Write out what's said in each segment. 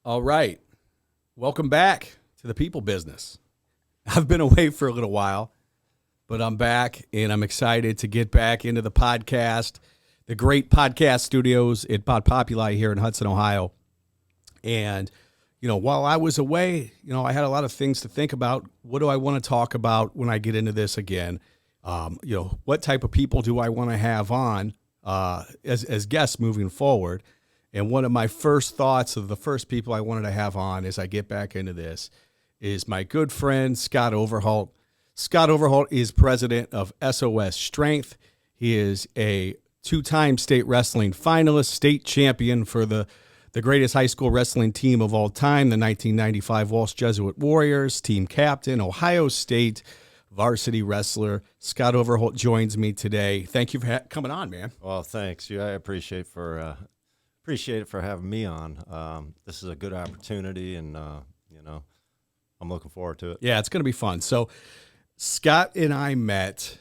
All right. Welcome back to the people business. I've been away for a little while, but I'm back and I'm excited to get back into the podcast, the great podcast studios at Pod Populi here in Hudson, Ohio. And, while I was away, I had a lot of things to think about. What do I want to talk about when I get into this again? What type of people do I want to have on as guests moving forward? And one of my first thoughts of the first people I wanted to have on as I get back into this is my good friend, Scott Overholt. Scott Overholt is president of SOS Strength. He is a two-time state wrestling finalist, state champion for the greatest high school wrestling team of all time, the 1995 Walsh Jesuit Warriors, team captain, Ohio State varsity wrestler. Scott Overholt joins me today. Thank you for coming on, man. Well, thanks. I appreciate it for having me on. This is a good opportunity, and I'm looking forward to it. Yeah, it's going to be fun. So Scott and I met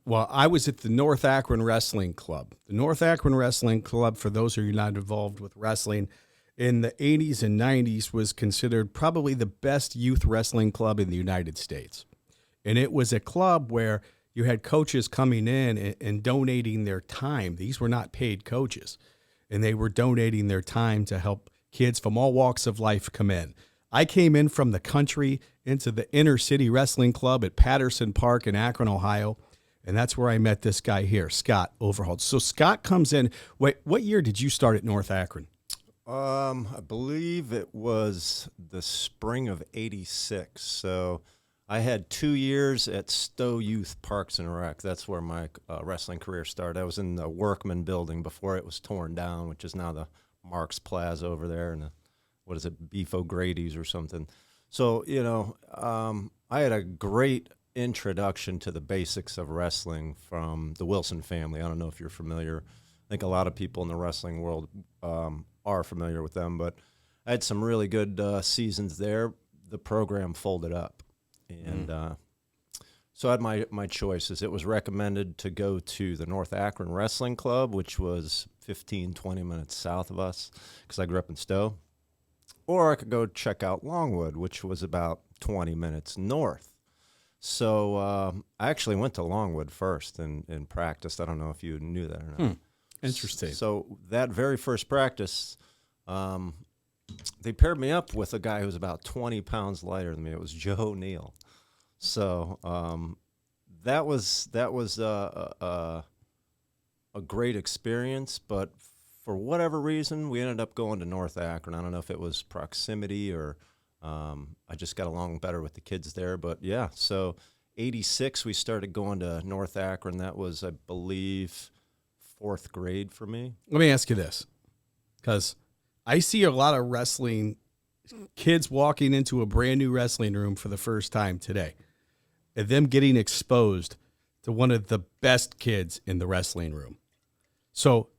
while I was at the North Akron Wrestling Club. The North Akron Wrestling Club, for those of you not involved with wrestling, in the 80s and 90s was considered probably the best youth wrestling club in the United States. And it was a club where you had coaches coming in and donating their time. These were not paid coaches. And they were donating their time to help kids from all walks of life come in. I came in from the country into the inner city wrestling club at Patterson Park in Akron, Ohio, and that's where I met this guy here, Scott Overholt. So Scott comes in. Wait, what year did you start at North Akron? I believe it was the spring of '86. So I had 2 years at Stowe Youth Parks and Rec. That's where my wrestling career started. I was in the Workman building before it was torn down, which is now the Marks Plaza over there, and Beef O'Grady's or something. So, I had a great introduction to the basics of wrestling from the Wilson family. I don't know if you're familiar. I think a lot of people in the wrestling world are familiar with them, but I had some really good seasons there. The program folded up. And so I had my choices. It was recommended to go to the North Akron Wrestling Club, which was 15, 20 minutes south of us because I grew up in Stowe. Or I could go check out Longwood, which was about 20 minutes north. So I actually went to Longwood first and practiced. I don't know if you knew that or not. Interesting. So that very first practice, they paired me up with a guy who was about 20 pounds lighter than me. It was Joe O'Neill. So that was a great experience, but for whatever reason, we ended up going to North Akron. I don't know if it was proximity or I just got along better with the kids there. But, yeah, so '86 we started going to North Akron. That was, I believe, fourth grade for me. Let me ask you this, because I see a lot of wrestling kids walking into a brand new wrestling room for the first time today, and them getting exposed to one of the best kids in the wrestling room. So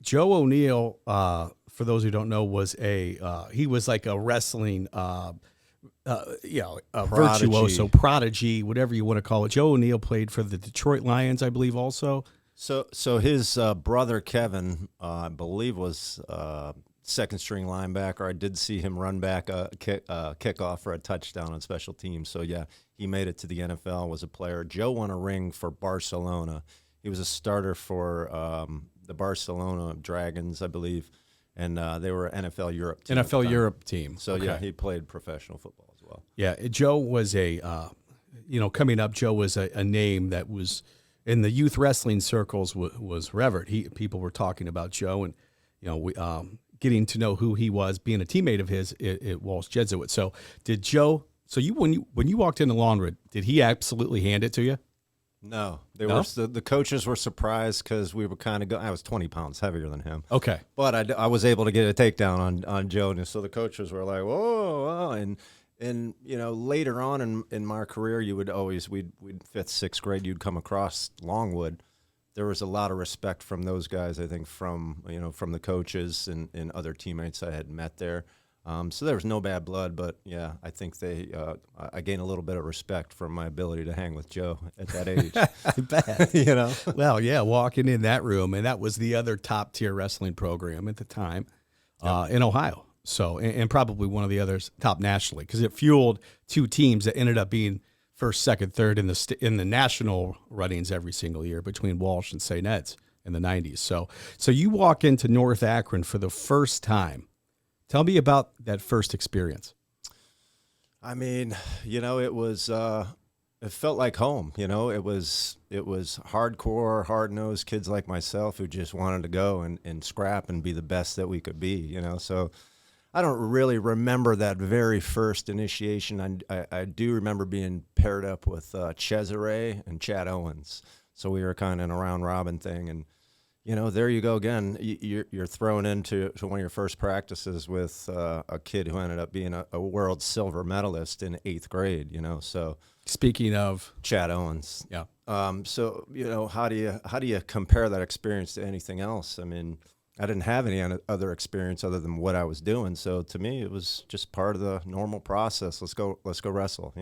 Joe O'Neill, for those who don't know, was he was like a wrestling, virtuoso, prodigy, whatever you want to call it. Joe O'Neill played for the Detroit Lions, I believe, also. So his brother Kevin, I believe, was second string linebacker. I did see him run back a kickoff for a touchdown on special teams. So yeah, he made it to the NFL. Was a player. Joe won a ring for Barcelona. He was a starter for the Barcelona Dragons, I believe, and they were an NFL Europe team. NFL Europe team. So okay. Yeah, he played professional football as well. Yeah, Joe was coming up. Joe was a name that was in the youth wrestling circles was revered. People were talking about Joe, and getting to know who he was, being a teammate of his at Walsh Jesuit. So did Joe? So when you walked into Longwood, did he absolutely hand it to you? No, the coaches were surprised because we were kind of I was 20 pounds heavier than him. Okay, but I was able to get a takedown on Joe, and so the coaches were like, "Whoa!" And later on in my career, we'd fifth, sixth grade, you'd come across Longwood. There was a lot of respect from those guys. I think from the coaches and other teammates I had met there. So there was no bad blood, but yeah, I think I gained a little bit of respect from my ability to hang with Joe at that age. I bet. Well, yeah, walking in that room, and that was the other top tier wrestling program at the time in Ohio. So, and probably one of the others top nationally, because it fueled two teams that ended up being first, second, third in the national runnings every single year between Walsh and St. Ed's in the 90s. So you walk into North Akron for the first time. Tell me about that first experience. I mean, it was it felt like home. It was hardcore, hard-nosed kids like myself who just wanted to go and scrap and be the best that we could be. So I don't really remember that very first initiation. I do remember being paired up with Cesare and Chad Owens. So we were kind of in a round robin thing, and there you go again. You're thrown into one of your first practices with a kid who ended up being a world silver medalist in 8th grade. So speaking of Chad Owens, yeah. So how do you compare that experience to anything else? I mean, I didn't have any other experience other than what I was doing. So to me, it was just part of the normal process. Let's go wrestle.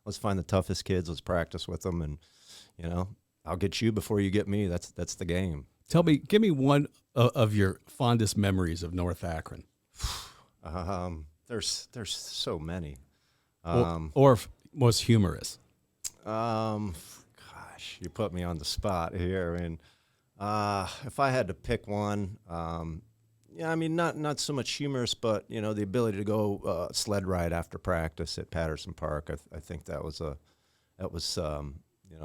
Let's find the toughest kids. Let's practice with them, and I'll get you before you get me. That's the game. Give me one of your fondest memories of North Akron. There's so many. Or most humorous. Gosh, you put me on the spot here. I mean, if I had to pick one, I mean, not so much humorous, but the ability to go sled ride after practice at Patterson Park. I think that was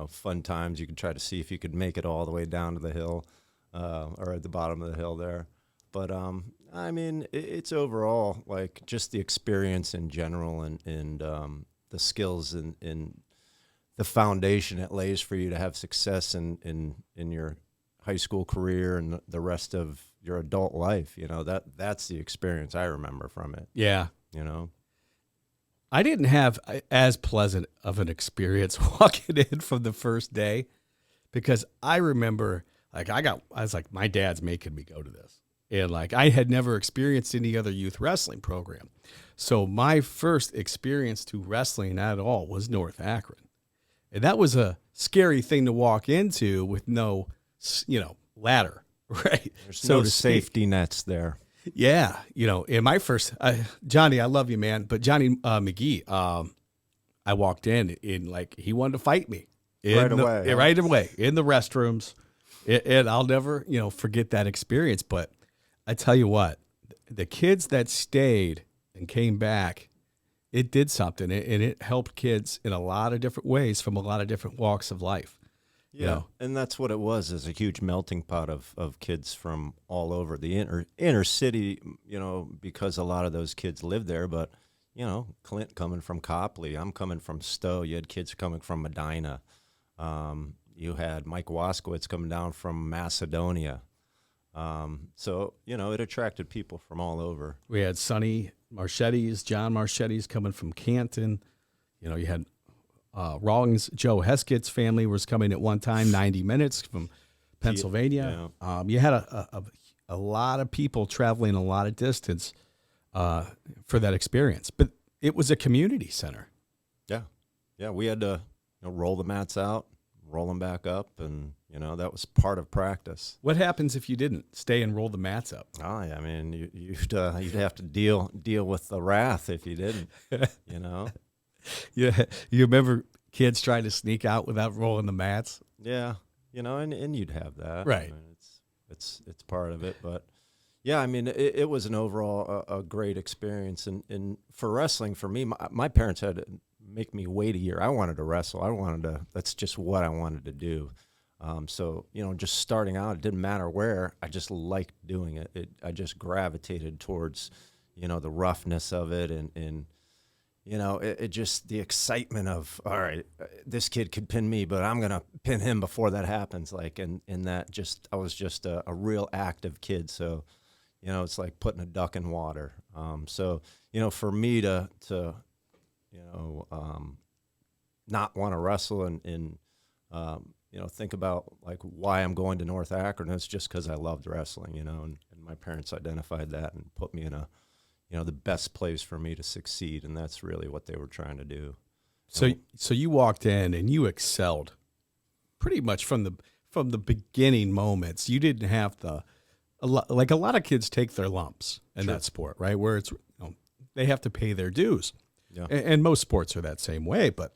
fun times. You could try to see if you could make it all the way down to the hill. Or at the bottom of the hill there. But, I mean, it's overall, like, just the experience in general and the skills and the foundation it lays for you to have success in your high school career and the rest of your adult life. That's the experience I remember from it. Yeah. I didn't have as pleasant of an experience walking in from the first day, because I remember... I was like, my dad's making me go to this. And I had never experienced any other youth wrestling program. So my first experience to wrestling at all was North Akron. And that was a scary thing to walk into with no, ladder, right? There's no safety nets there. Yeah. In my first, Johnny, I love you, man. But Johnny McGee, I walked in and he wanted to fight me. Right away in the restrooms. And I'll never, forget that experience. But I tell you what, the kids that stayed and came back, it did something. And it helped kids in a lot of different ways from a lot of different walks of life. Yeah, and that's what it was, is a huge melting pot of kids from all over the inner city, because a lot of those kids live there. But, Clint coming from Copley, I'm coming from Stowe. You had kids coming from Medina. You had Mike Waskowitz coming down from Macedonia. So, it attracted people from all over. We had Sonny Marchetti's, John Marchetti's coming from Canton. You had Rawlings, Joe Heskett's family was coming at one time, 90 minutes from Pennsylvania. Yeah. You had a lot of people traveling a lot of distance for that experience. But it was a community center. Yeah. Yeah, we had to roll the mats out, roll them back up, and that was part of practice. What happens if you didn't stay and roll the mats up? Oh, I mean, you'd have to deal with the wrath if you didn't. Yeah, you remember kids trying to sneak out without rolling the mats? Yeah, and you'd have that, right? I mean, it's part of it, but yeah, I mean, it was an overall a great experience, and for wrestling, for me, my parents had to make me wait a year. I wanted to wrestle. That's just what I wanted to do. So, just starting out, it didn't matter where. I just liked doing it. I just gravitated towards, the roughness of it and it just the excitement of, all right, this kid could pin me, but I'm going to pin him before that happens. I was just a real active kid. So, it's like putting a duck in water. So, for me to not want to wrestle and think about why I'm going to North Akron, it's just because I loved wrestling, and my parents identified that and put me in the best place for me to succeed, and that's really what they were trying to do. So you walked in and you excelled pretty much from the beginning moments. You didn't have to a lot of kids take their lumps in that sport, right? Where it's, they have to pay their dues. Yeah. And most sports are that same way, but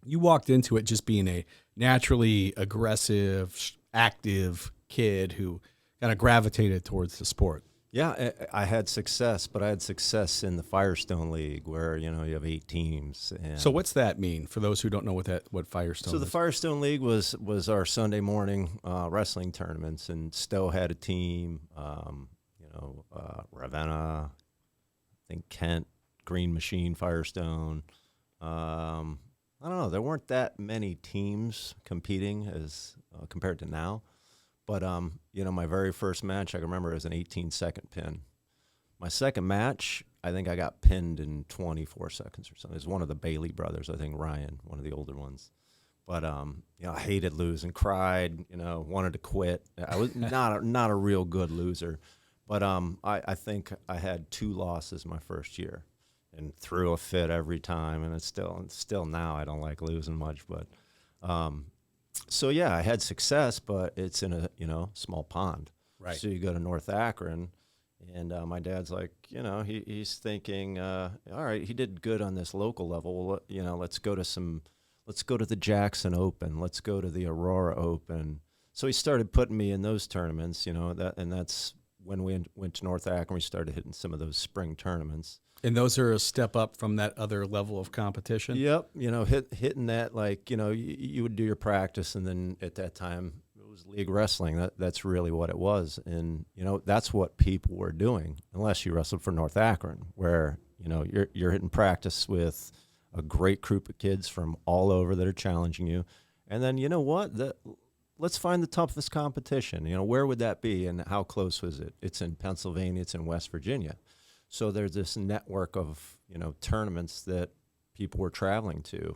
you walked into it just being a naturally aggressive, active kid who kind of gravitated towards the sport. Yeah, I had success, but I had success in the Firestone League where, you have 8 teams. And So what's that mean for those who don't know what Firestone so is? the Firestone League was our Sunday morning wrestling tournaments, and Stowe had a team, Ravenna, I think Kent, Green Machine, Firestone. I don't know. There weren't that many teams competing as compared to now. But, my very first match, I can remember, it was an 18-second pin. My second match, I think I got pinned in 24 seconds or something. It was one of the Bailey brothers, I think Ryan, one of the older ones. But, I hated losing, cried, wanted to quit. I was not a real good loser. But I think I had 2 losses my first year and threw a fit every time. And it's still now I don't like losing much. But so, yeah, I had success, but it's in a, small pond. Right. So you go to North Akron, and my dad's like, he's thinking, all right, he did good on this local level. Well, let's go to the Jackson Open. Let's go to the Aurora Open. So he started putting me in those tournaments, and that's when we went to North Akron. We started hitting some of those spring tournaments. And those are a step up from that other level of competition? Yep. Hitting that, like, you would do your practice, and then at that time it was league wrestling. That's really what it was. And, that's what people were doing, unless you wrestled for North Akron, where, you're hitting practice with a great group of kids from all over that are challenging you. And then, let's find the toughest competition. Where would that be, and how close was it? It's in Pennsylvania. It's in West Virginia. So there's this network of, tournaments that people were traveling to.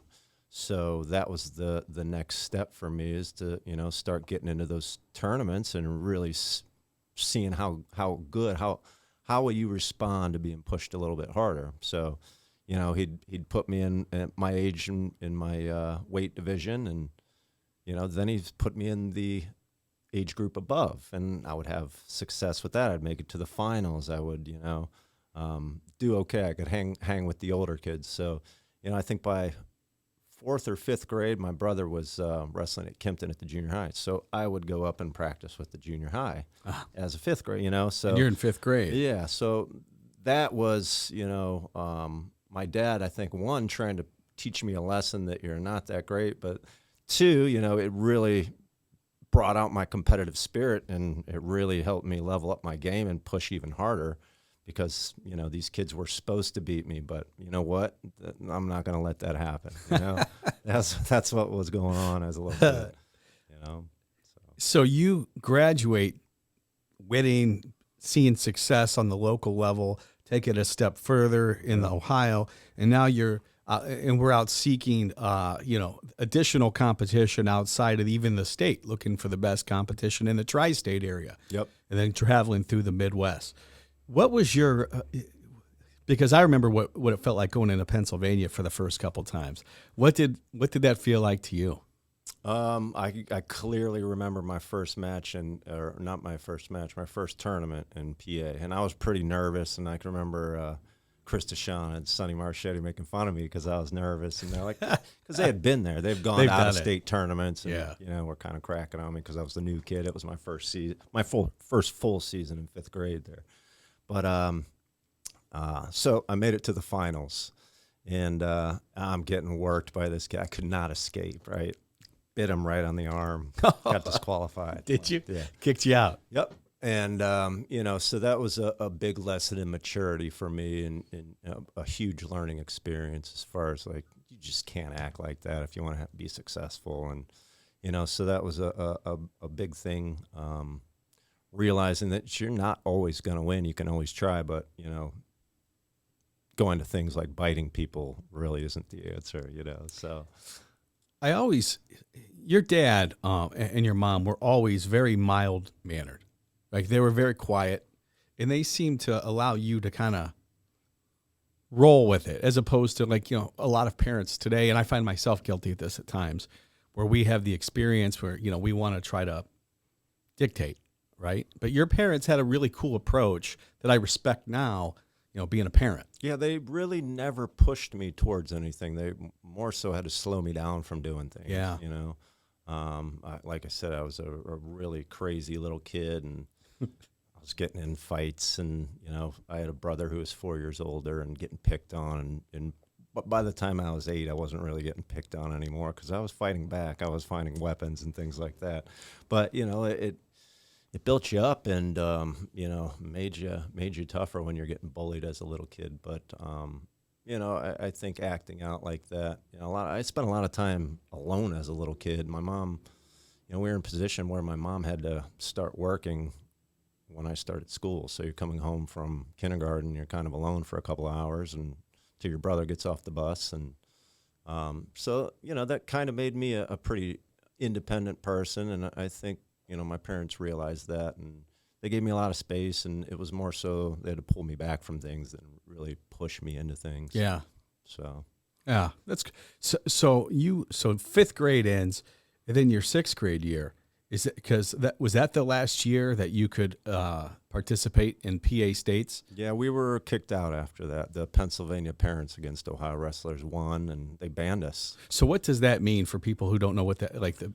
So that was the next step for me, is to, start getting into those tournaments and really seeing how good, how will you respond to being pushed a little bit harder. So, he'd put me in at my age in my weight division, and, then he'd put me in the age group above, and I would have success with that. I'd make it to the finals. I would, do okay. I could hang with the older kids. So, I think by 4th or 5th grade, my brother was wrestling at Kempton at the junior high. So I would go up and practice with the junior high as a 5th grade, So And you're in 5th grade. Yeah. So that was, my dad, I think, one, trying to teach me a lesson that you're not that great, but 2, it really brought out my competitive spirit, and it really helped me level up my game and push even harder, because, these kids were supposed to beat me, but you know what? I'm not going to let that happen. That's what was going on as a little kid, So you graduate winning, seeing success on the local level, take it a step further in Ohio, and now you're and we're out seeking, additional competition outside of even the state, looking for the best competition in the tri-state area. Yep. And then traveling through the Midwest. What was your? Because I remember what it felt like going into Pennsylvania for the first couple times. What did that feel like to you? I clearly remember my first match, or not my first match, my first tournament in PA, and I was pretty nervous. And I can remember Chris Deshawn and Sonny Marchetti making fun of me because I was nervous, and they're like, because they had been there, they've gone out of state tournaments, and we're kind of cracking on me because I was the new kid. It was my first season, my first full season in 5th grade there. But so I made it to the finals, and I'm getting worked by this guy. I could not escape. Right, bit him right on the arm. Got disqualified. Did you? Yeah, kicked you out. Yep. And, so that was a big lesson in maturity for me, and a huge learning experience as far as, like, you just can't act like that if you want to be successful. And, so that was a big thing, realizing that you're not always going to win. You can always try, but, going to things like biting people really isn't the answer, so. Your dad and your mom were always very mild-mannered. Like, they were very quiet, and they seemed to allow you to kind of roll with it, as opposed to, like, a lot of parents today, and I find myself guilty of this at times, where we have the experience where, we want to try to dictate. right? But your parents had a really cool approach that I respect now, being a parent. Yeah, they really never pushed me towards anything. They more so had to slow me down from doing things. Yeah. Like I said, I was a really crazy little kid, and I was getting in fights, and I had a brother who was 4 years older and getting picked on, but by the time I was 8, I wasn't really getting picked on anymore because I was fighting back. I was finding weapons and things like that. But it built you up and made you tougher when you're getting bullied as a little kid. But I think acting out like that, I spent a lot of time alone as a little kid. My mom, we were in a position where my mom had to start working when I started school. So you're coming home from kindergarten, you're kind of alone for a couple of hours and till your brother gets off the bus. And so that kind of made me a pretty independent person. And I think, my parents realized that, and they gave me a lot of space, and it was more so they had to pull me back from things than really push me into things. Yeah. So. Yeah, that's so fifth grade ends, and then your sixth grade year. Is it because was that the last year that you could participate in PA states? Yeah, we were kicked out after that. The Pennsylvania Parents against Ohio Wrestlers won, and they banned us. So what does that mean for people who don't know what that, like the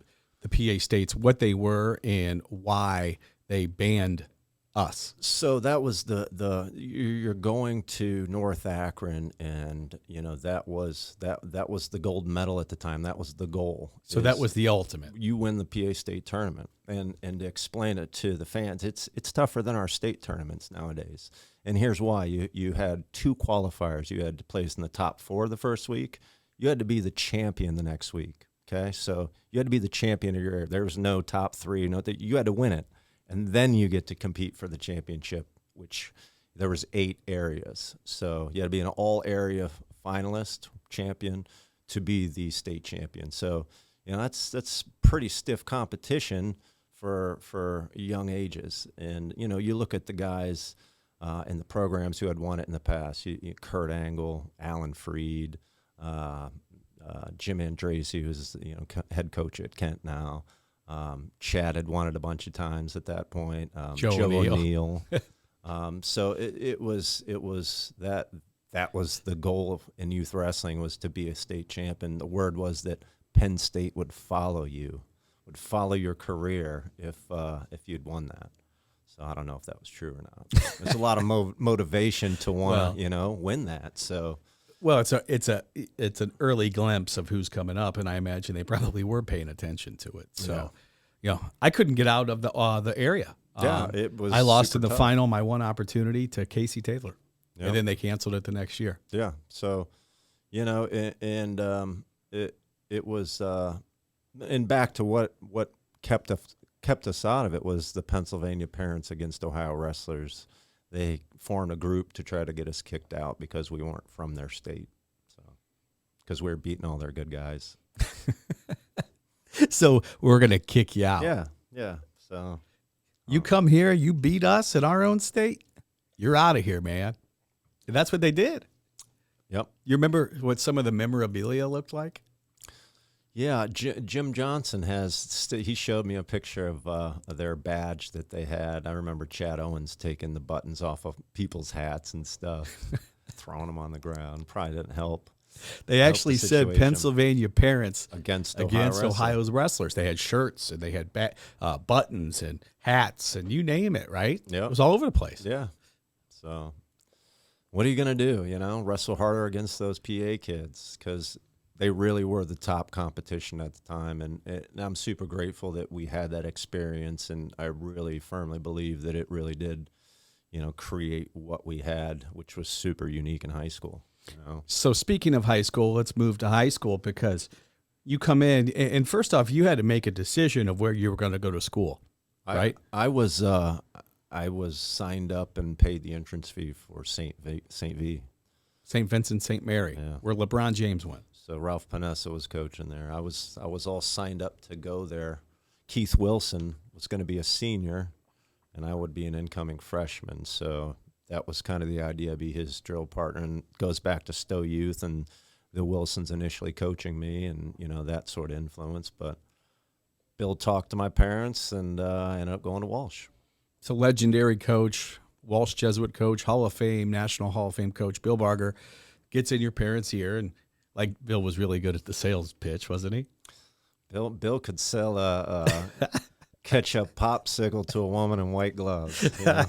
PA states, what they were and why they banned us? So that was you're going to North Akron, and that was the gold medal at the time. That was the goal. So that was the ultimate. You win the PA state tournament, and to explain it to the fans, it's tougher than our state tournaments nowadays. And here's why: you had 2 qualifiers. You had to place in the top 4 the first week. You had to be the champion the next week. Okay, so you had to be the champion of your area. There was no top 3. You had to win it. And then you get to compete for the championship, which there was 8 areas. So you had to be an all-area finalist, champion, to be the state champion. So, that's pretty stiff competition for young ages. And, you look at the guys in the programs who had won it in the past. Kurt Angle, Alan Freed, Jim Andrasey, who's head coach at Kent now. Chad had won it a bunch of times at that point. Joe O'Neill. So it was that was the goal in youth wrestling, was to be a state champion. The word was that Penn State would follow your career if you'd won that. So I don't know if that was true or not. There's a lot of motivation to want to win that. So. Well, it's an early glimpse of who's coming up, and I imagine they probably were paying attention to it. So, I couldn't get out of the area. Yeah, it was. I lost in the tough. final my one opportunity to Casey Taylor, Yep. and then they canceled it the next year. Yeah. So, it was, and back to what kept us out of it was the Pennsylvania Parents against Ohio Wrestlers. They formed a group to try to get us kicked out because we weren't from their state. So, because we were beating all their good guys. So we're going to kick you out. Yeah. So you come here, you beat us in our own state, you're out of here, man. And that's what they did. Yep. You remember what some of the memorabilia looked like? Yeah, Jim Johnson he showed me a picture of their badge that they had. I remember Chad Owens taking the buttons off of people's hats and stuff, throwing them on the ground. Probably didn't help. They actually said Pennsylvania Parents against Ohio's wrestlers. They had shirts and they had buttons and hats and you name it, right? Yeah, it was all over the place. Yeah. So what are you going to do, wrestle harder against those PA kids, because they really were the top competition at the time, and I'm super grateful that we had that experience, and I really firmly believe that it really did, create what we had, which was super unique in high school. So speaking of high school, let's move to high school, because you come in, and first off, you had to make a decision of where you were going to go to school, right? I was signed up and paid the entrance fee for St. Vincent St. Mary, where LeBron James went. So Ralph Panessa was coaching there. I was all signed up to go there. Keith Wilson was going to be a senior, and I would be an incoming freshman. So that was kind of the idea, be his drill partner, and it goes back to Stowe Youth and the Wilsons initially coaching me, and that sort of influence. But Bill talked to my parents, and I ended up going to Walsh. So legendary coach, Walsh Jesuit coach, Hall of Fame, National Hall of Fame coach Bill Barger gets in your parents' ear, and like Bill was really good at the sales pitch, wasn't he? Bill could sell a ketchup popsicle to a woman in white gloves. You know?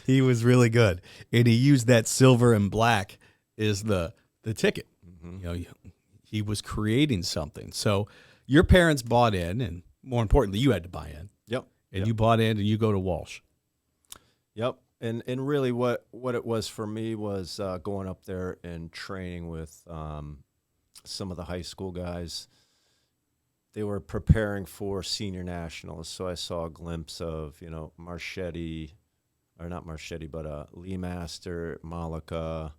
He was really good, and he used that silver and black as the ticket. You know, he was creating something. So your parents bought in, and more importantly, you had to buy in. Yep. And you bought in, and you go to Walsh. Yep. And really what it was for me was going up there and training with some of the high school guys. They were preparing for senior nationals, so I saw a glimpse of, Marchetti, or not Marchetti, but Lee Master, Malika,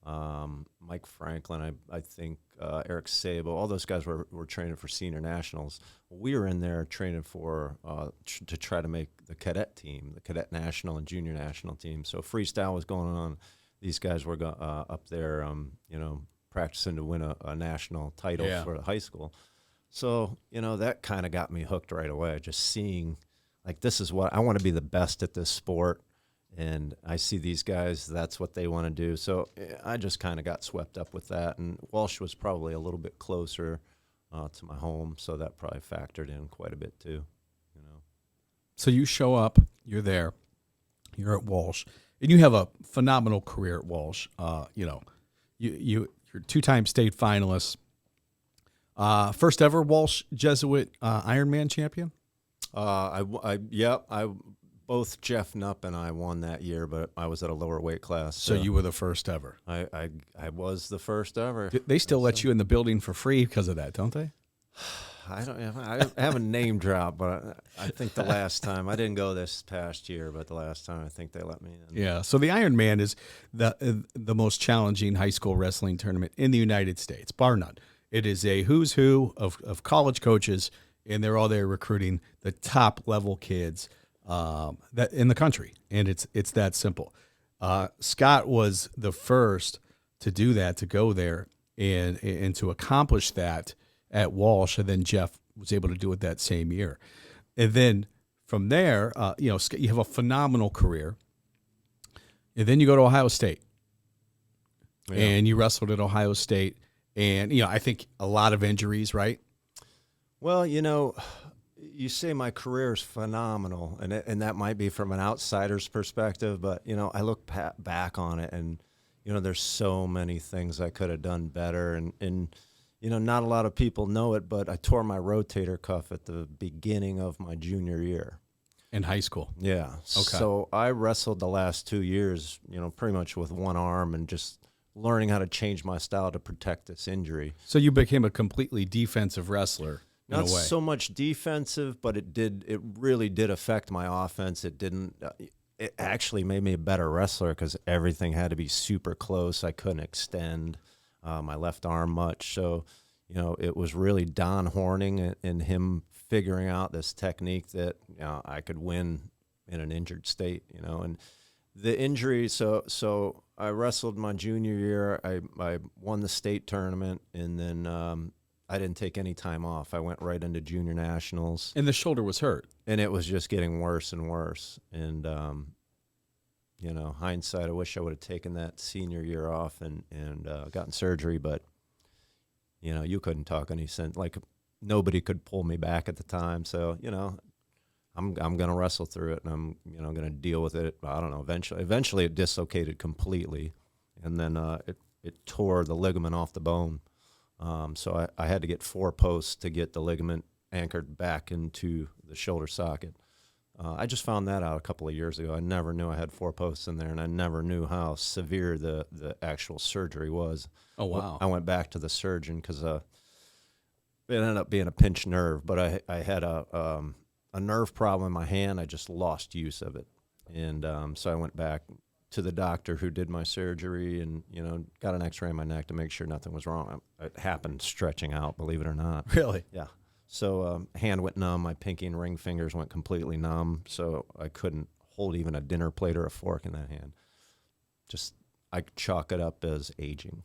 Mike Franklin, I think Eric Sabo, all those guys were training for senior nationals. We were in there training for to try to make the cadet team, the cadet national and junior national team. So freestyle was going on. These guys were up there, practicing to win a national title for the high school. So, that kind of got me hooked right away, just seeing, like, this is what I want to be, the best at this sport. And I see these guys, that's what they want to do. So I just kind of got swept up with that. And Walsh was probably a little bit closer to my home, so that probably factored in quite a bit too. So you show up, you're there, you're at Walsh, and you have a phenomenal career at Walsh. You're two-time state finalist. First ever Walsh Jesuit Ironman champion? Both Jeff Knupp and I won that year, but I was at a lower weight class. So you were the first ever. I was the first ever. They still let you in the building for free because of that, don't they? I haven't name dropped, but I think the last time, I didn't go this past year, but the last time I think they let me in. Yeah. So the Ironman is the most challenging high school wrestling tournament in the United States, bar none. It is a who's who of college coaches, and they're all there recruiting the top level kids that in the country, and it's that simple. Scott was the first to do that, to go there and to accomplish that at Walsh, and then Jeff was able to do it that same year. And then from there, you have a phenomenal career, and then you go to Ohio State, and you wrestled at Ohio State. And, I think a lot of injuries, right? Well, you say my career is phenomenal, and that might be from an outsider's perspective, but, I look back on it, and, there's so many things I could have done better. And not a lot of people know it, but I tore my rotator cuff at the beginning of my junior year. In high school? Yeah. Okay. So I wrestled the last 2 years, pretty much with one arm and just learning how to change my style to protect this injury. So you became a completely defensive wrestler in a way. Not so much defensive, but it really did affect my offense. It actually made me a better wrestler because everything had to be super close. I couldn't extend my left arm much. So, it was really Don Horning and him figuring out this technique that, I could win in an injured state, and the injury. So I wrestled my junior year. I won the state tournament, and then I didn't take any time off. I went right into junior nationals. And the shoulder was hurt. And it was just getting worse and worse. And, hindsight, I wish I would have taken that senior year off and gotten surgery. But, you couldn't talk any sense. Like, nobody could pull me back at the time. So, I'm going to wrestle through it, and I'm going to deal with it. I don't know. Eventually, it dislocated completely, and then it tore the ligament off the bone. So I had to get 4 posts to get the ligament anchored back into the shoulder socket. I just found that out a couple of years ago. I never knew I had 4 posts in there, and I never knew how severe the actual surgery was. Oh, wow. I went back to the surgeon because it ended up being a pinched nerve, but I had a nerve problem in my hand. I just lost use of it. And so I went back to the doctor who did my surgery and, got an x-ray on my neck to make sure nothing was wrong. It happened stretching out, believe it or not. Really? Yeah. So hand went numb. My pinky and ring fingers went completely numb. So I couldn't hold even a dinner plate or a fork in that hand. I chalk it up as aging.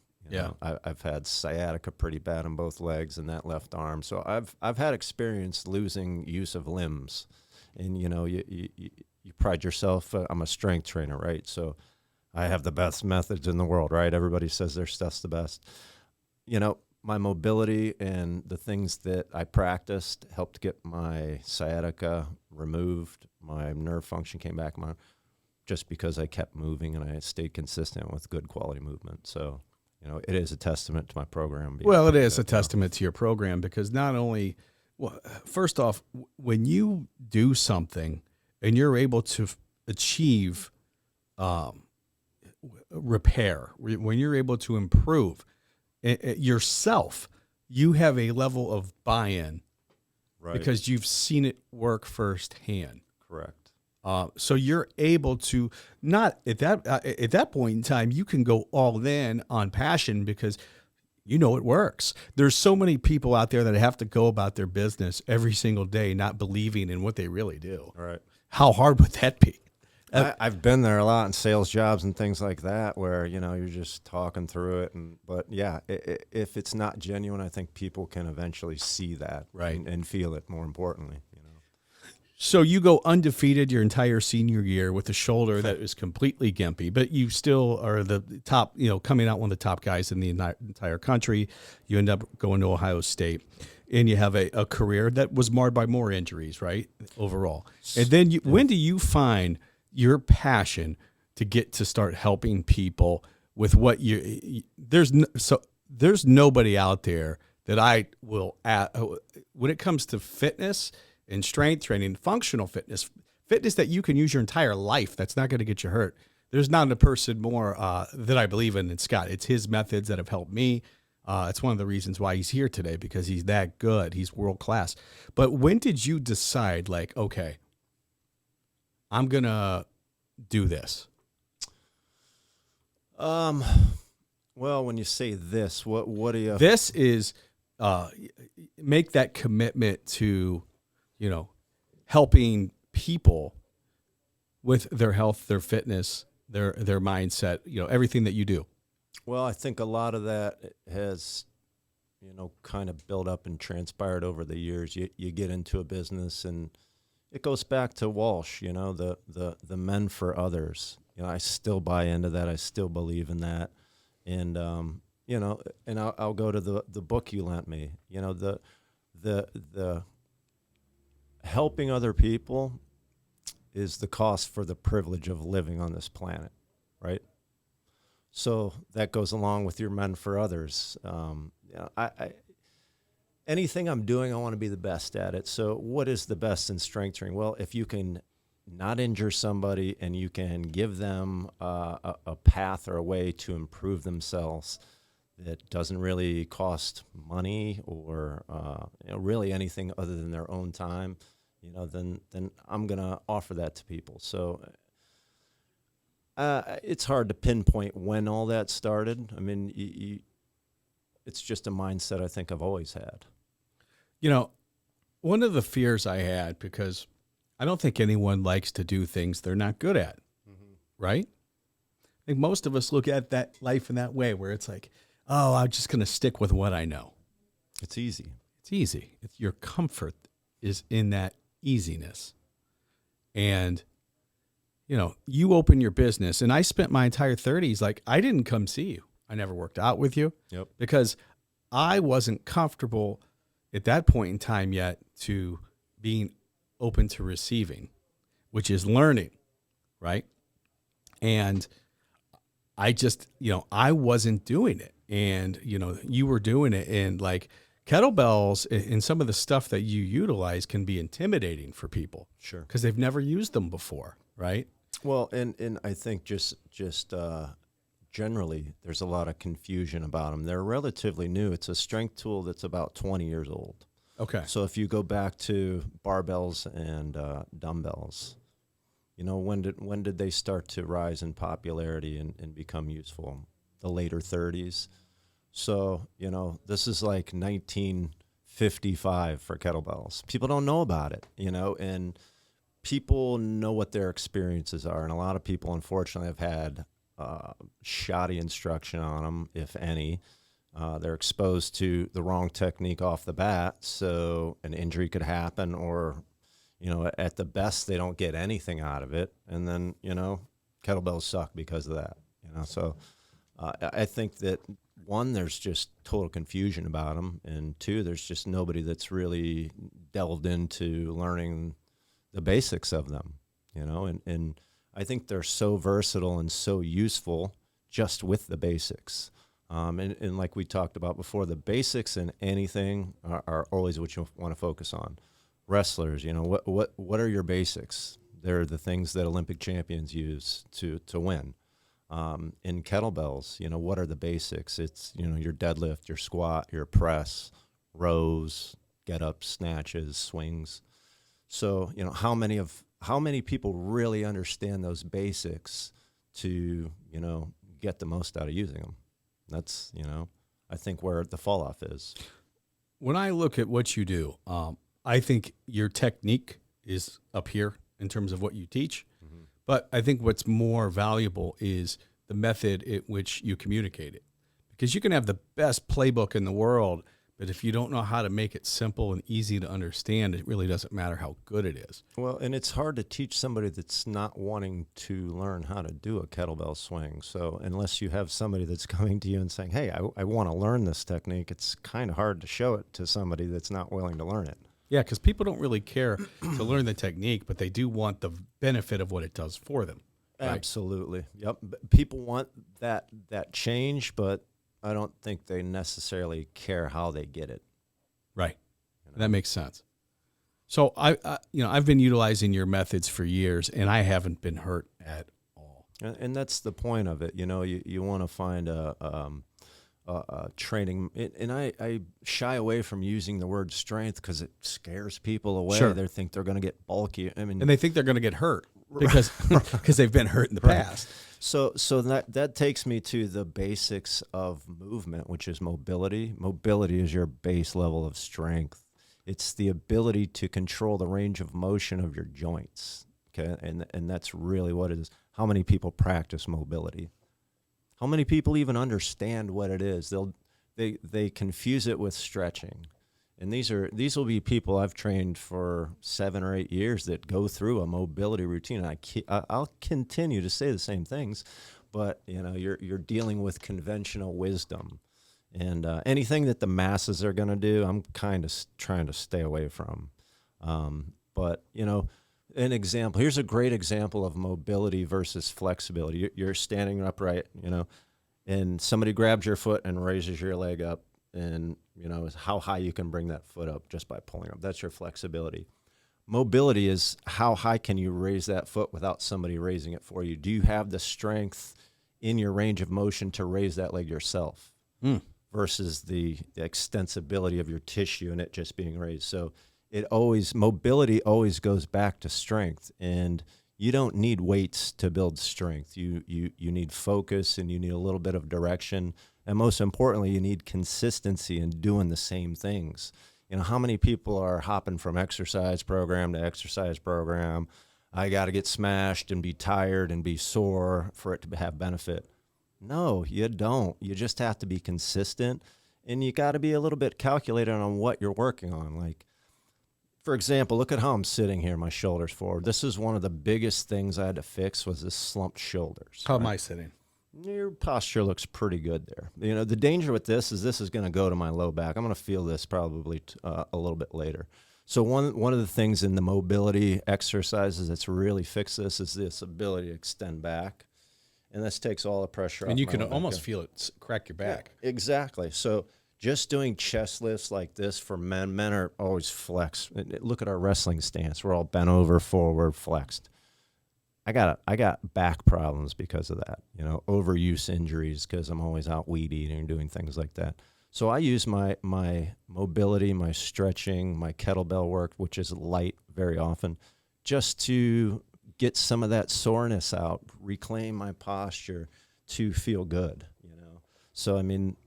I've had sciatica pretty bad in both legs and that left arm. So I've had experience losing use of limbs, and you pride yourself. I'm a strength trainer, right? So I have the best methods in the world, right? Everybody says their stuff's the best. My mobility and the things that I practiced helped get my sciatica removed. My nerve function came back just because I kept moving and I stayed consistent with good quality movement. So, it is a testament to my program. Well, it is a testament to your program because not only, well, first off, when you do something and you're able to achieve repair, when you're able to improve yourself, you have a level of buy-in, Right. because you've seen it work firsthand. Correct. So you're able to not at that point in time, you can go all in on passion because it works. There's so many people out there that have to go about their business every single day not believing in what they really do. Right. How hard would that be? I've been there a lot in sales jobs and things like that where, you're just talking through it. But yeah, if it's not genuine, I think people can eventually see that, right, and feel it, more importantly. So you go undefeated your entire senior year with a shoulder that is completely gimpy, but you still are the top, coming out one of the top guys in the entire country. You end up going to Ohio State, and you have a career that was marred by more injuries, right, overall. And then when do you find your passion to get to start helping people with what there's nobody out there that I will when it comes to fitness and strength training, functional fitness that you can use your entire life, that's not going to get you hurt. There's not a person more that I believe in than Scott. It's his methods that have helped me. It's one of the reasons why he's here today, because he's that good. He's world class. But when did you decide, like, okay, I'm going to do this? Well, when you say this, what do you... This is make that commitment to, helping people with their health, their fitness, their mindset, everything that you do. Well, I think a lot of that has, kind of built up and transpired over the years. You get into a business, and it goes back to Walsh, the men for others. I still buy into that. I still believe in that. And, and I'll go to the book you lent me, the helping other people is the cost for the privilege of living on this planet, right? So that goes along with your men for others. Anything I'm doing, I want to be the best at it. So what is the best in strength training? Well, if you can not injure somebody and you can give them a path or a way to improve themselves that doesn't really cost money or really anything other than their own time, then I'm going to offer that to people. So it's hard to pinpoint when all that started. I mean, it's just a mindset I think I've always had. One of the fears I had, because I don't think anyone likes to do things they're not good at, right? I think most of us look at that life in that way, where it's like, oh, I'm just going to stick with what I know. It's easy. It's easy. Your comfort is in that easiness. And, you open your business, and I spent my entire 30s, like, I didn't come see you. I never worked out with you. Yep. Because I wasn't comfortable at that point in time yet to being open to receiving, which is learning, right? And I just, I wasn't doing it. And, you were doing it. And like kettlebells and some of the stuff that you utilize can be intimidating for people. Sure. Because they've never used them before, right? Well, and I think just generally there's a lot of confusion about them. They're relatively new. It's a strength tool that's about 20 years old. Okay. So if you go back to barbells and dumbbells, when did they start to rise in popularity and become useful? The later 30s. So, this is like 1955 for kettlebells. People don't know about it, and people know what their experiences are. And a lot of people, unfortunately, have had shoddy instruction on them, if any. They're exposed to the wrong technique off the bat, so an injury could happen, or At the best, they don't get anything out of it. And then, kettlebells suck because of that, So I think that, one, there's just total confusion about them. And two, there's just nobody that's really delved into learning the basics of them, and I think they're so versatile and so useful just with the basics. And like we talked about before, the basics in anything are always what you want to focus on. Wrestlers, what are your basics? They're the things that Olympic champions use to win. In kettlebells, what are the basics? It's, your deadlift, your squat, your press, rows, get-ups, snatches, swings. So, how many people really understand those basics to, get the most out of using them? That's, I think where the fall off is. When I look at what you do, I think your technique is up here in terms of what you teach. Mm-hmm. But I think what's more valuable is the method in which you communicate it. Because you can have the best playbook in the world, but if you don't know how to make it simple and easy to understand, it really doesn't matter how good it is. Well, and it's hard to teach somebody that's not wanting to learn how to do a kettlebell swing. So unless you have somebody that's coming to you and saying, hey, I want to learn this technique, it's kind of hard to show it to somebody that's not willing to learn it. Yeah, because people don't really care to learn the technique, but they do want the benefit of what it does for them. Right? Absolutely. Yep. People want that change, but I don't think they necessarily care how they get it. Right. That makes sense. So I've been utilizing your methods for years, and I haven't been hurt at all. And that's the point of it. You want to find a training, and I shy away from using the word strength because it scares people away. Sure. They think they're going to get bulky. And they think they're going to get hurt because they've been hurt in the past. So that takes me to the basics of movement, which is mobility. Mobility is your base level of strength. It's the ability to control the range of motion of your joints. Okay, and that's really what it is. How many people practice mobility? How many people even understand what it is? They confuse it with stretching. And these will be people I've trained for 7 or 8 years that go through a mobility routine. I'll continue to say the same things, but you're dealing with conventional wisdom, and anything that the masses are going to do, I'm kind of trying to stay away from. But an example. Here's a great example of mobility versus flexibility. You're standing upright, and somebody grabs your foot and raises your leg up. And, how high you can bring that foot up just by pulling up. That's your flexibility. Mobility is how high can you raise that foot without somebody raising it for you? Do you have the strength in your range of motion to raise that leg yourself versus the extensibility of your tissue and it just being raised? So mobility always goes back to strength. And you don't need weights to build strength. You need focus, and you need a little bit of direction. And most importantly, you need consistency in doing the same things. How many people are hopping from exercise program to exercise program? I got to get smashed and be tired and be sore for it to have benefit. No, you don't. You just have to be consistent, and you got to be a little bit calculated on what you're working on. Like, for example, look at how I'm sitting here, my shoulders forward. This is one of the biggest things I had to fix was this slumped shoulders. How am I sitting? Your posture looks pretty good there. The danger with this is going to go to my low back. I'm going to feel this probably a little bit later. So one of the things in the mobility exercises that's really fixed this is this ability to extend back. And this takes all the pressure off. And you can almost feel it crack your back. Yeah, exactly. So just doing chest lifts like this for men are always flexed. Look at our wrestling stance. We're all bent over, forward, flexed. I got back problems because of that, overuse injuries because I'm always out weed eating and doing things like that. So I use my mobility, my stretching, my kettlebell work, which is light very often, just to get some of that soreness out, reclaim my posture to feel good, So,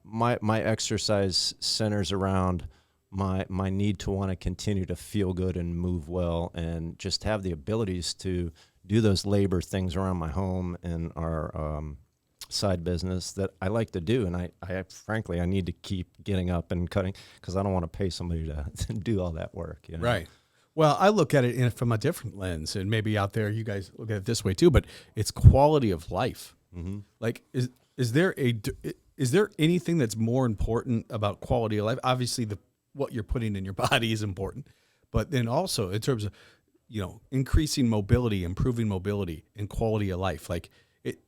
my exercise centers around my need to want to continue to feel good and move well and just have the abilities to do those labor things around my home and our side business that I like to do. And I frankly, I need to keep getting up and cutting because I don't want to pay somebody to do all that work. Right. Well, I look at it from a different lens, and maybe out there you guys look at it this way too. But it's quality of life. Mm-hmm. Like, is there anything that's more important about quality of life? Obviously, what you're putting in your body is important, but then also in terms of increasing mobility, improving mobility, and quality of life. Like,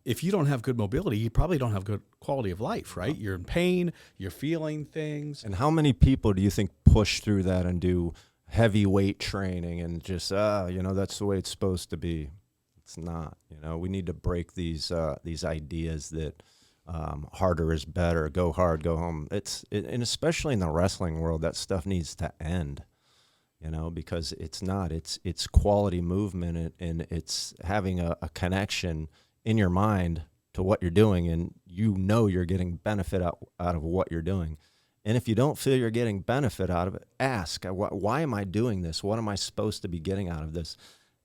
if you don't have good mobility, you probably don't have good quality of life, right? You're in pain, you're feeling things. And how many people do you think push through that and do heavy weight training and just, that's the way it's supposed to be? It's not. We need to break these ideas that harder is better, go hard, go home. And especially in the wrestling world, that stuff needs to end. Because it's not. It's quality movement, and it's having a connection in your mind to what you're doing, and you're getting benefit out of what you're doing. And if you don't feel you're getting benefit out of it, ask, why am I doing this? What am I supposed to be getting out of this?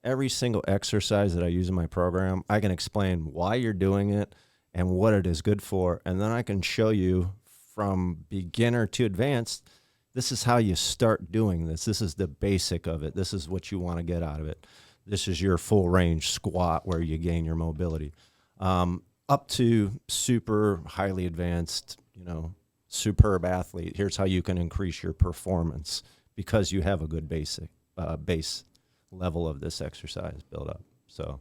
Every single exercise that I use in my program, I can explain why you're doing it and what it is good for, and then I can show you from beginner to advanced, this is how you start doing this. This is the basic of it. This is what you want to get out of it. This is your full range squat where you gain your mobility. Up to super highly advanced, superb athlete. Here's how you can increase your performance because you have a good base level of this exercise built up. So,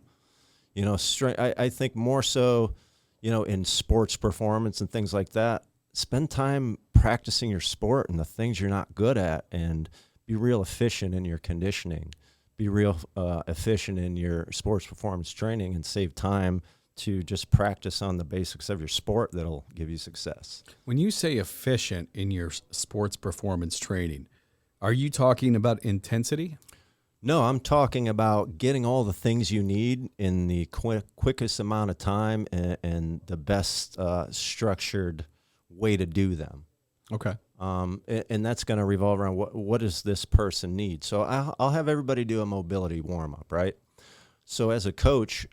I think more so, in sports performance and things like that, spend time practicing your sport and the things you're not good at, and be real efficient in your conditioning. Be real efficient in your sports performance training, and save time to just practice on the basics of your sport that'll give you success. When you say efficient in your sports performance training, are you talking about intensity? No, I'm talking about getting all the things you need in the quickest amount of time, and the best structured way to do them. Okay. And that's going to revolve around what does this person need. So I'll have everybody do a mobility warm-up, right? So as a coach,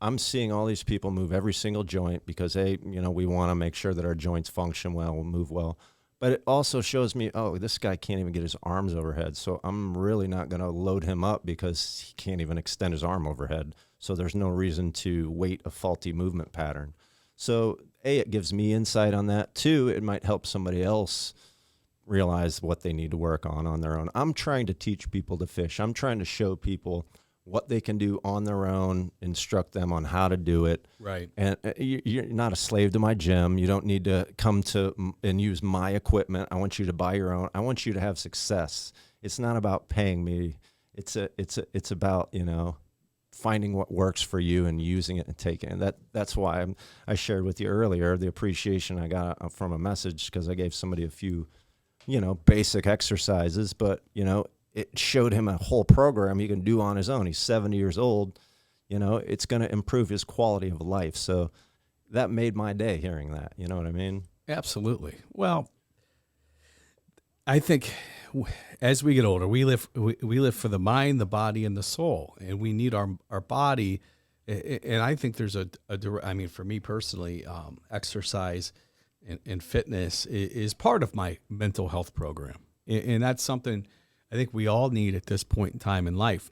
I'm seeing all these people move every single joint because, we want to make sure that our joints function well, move well. But it also shows me, this guy can't even get his arms overhead. So I'm really not going to load him up because he can't even extend his arm overhead. So there's no reason to weight a faulty movement pattern. So it gives me insight on that. 2, it might help somebody else realize what they need to work on their own. I'm trying to teach people to fish. I'm trying to show people what they can do on their own, instruct them on how to do it. Right. And you're not a slave to my gym. You don't need to come to and use my equipment. I want you to buy your own. I want you to have success. It's not about paying me. It's about, finding what works for you and using it and taking it. That's why I shared with you earlier the appreciation I got from a message, because I gave somebody a few, basic exercises, but, it showed him a whole program he can do on his own. He's 70 years old. It's going to improve his quality of life. So that made my day hearing that. You know what I mean? Absolutely. Well, I think as we get older, we live for the mind, the body, and the soul, and we need our body. And I think there's for me personally, exercise and fitness is part of my mental health program, and that's something I think we all need at this point in time in life.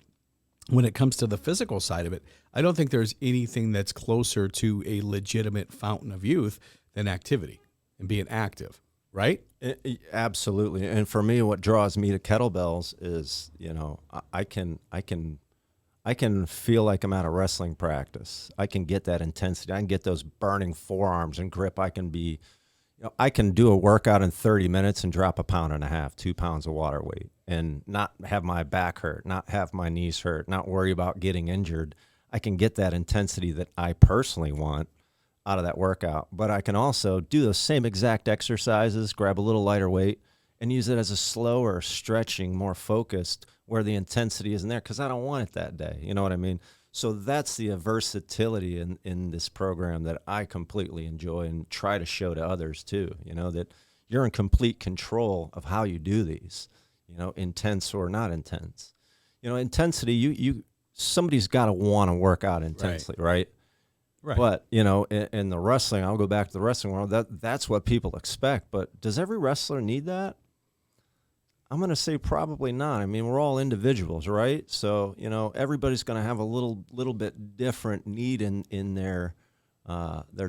When it comes to the physical side of it, I don't think there's anything that's closer to a legitimate fountain of youth than activity and being active, right? Absolutely. And for me, what draws me to kettlebells is, I can feel like I'm at a wrestling practice. I can get that intensity. I can get those burning forearms and grip. I can do a workout in 30 minutes and drop 1.5 pounds, 2 pounds of water weight, and not have my back hurt, not have my knees hurt, not worry about getting injured. I can get that intensity that I personally want out of that workout. But I can also do those same exact exercises, grab a little lighter weight, and use it as a slower, stretching, more focused, where the intensity isn't there, because I don't want it that day. You know what I mean? So that's the versatility in this program that I completely enjoy and try to show to others too, that you're in complete control of how you do these, intense or not intense. Intensity, somebody's got to want to work out intensely, right? Right. But, in the wrestling, I'll go back to the wrestling world, that's what people expect. But does every wrestler need that? I'm going to say probably not. I mean, we're all individuals, right? So, everybody's going to have a little bit different need in their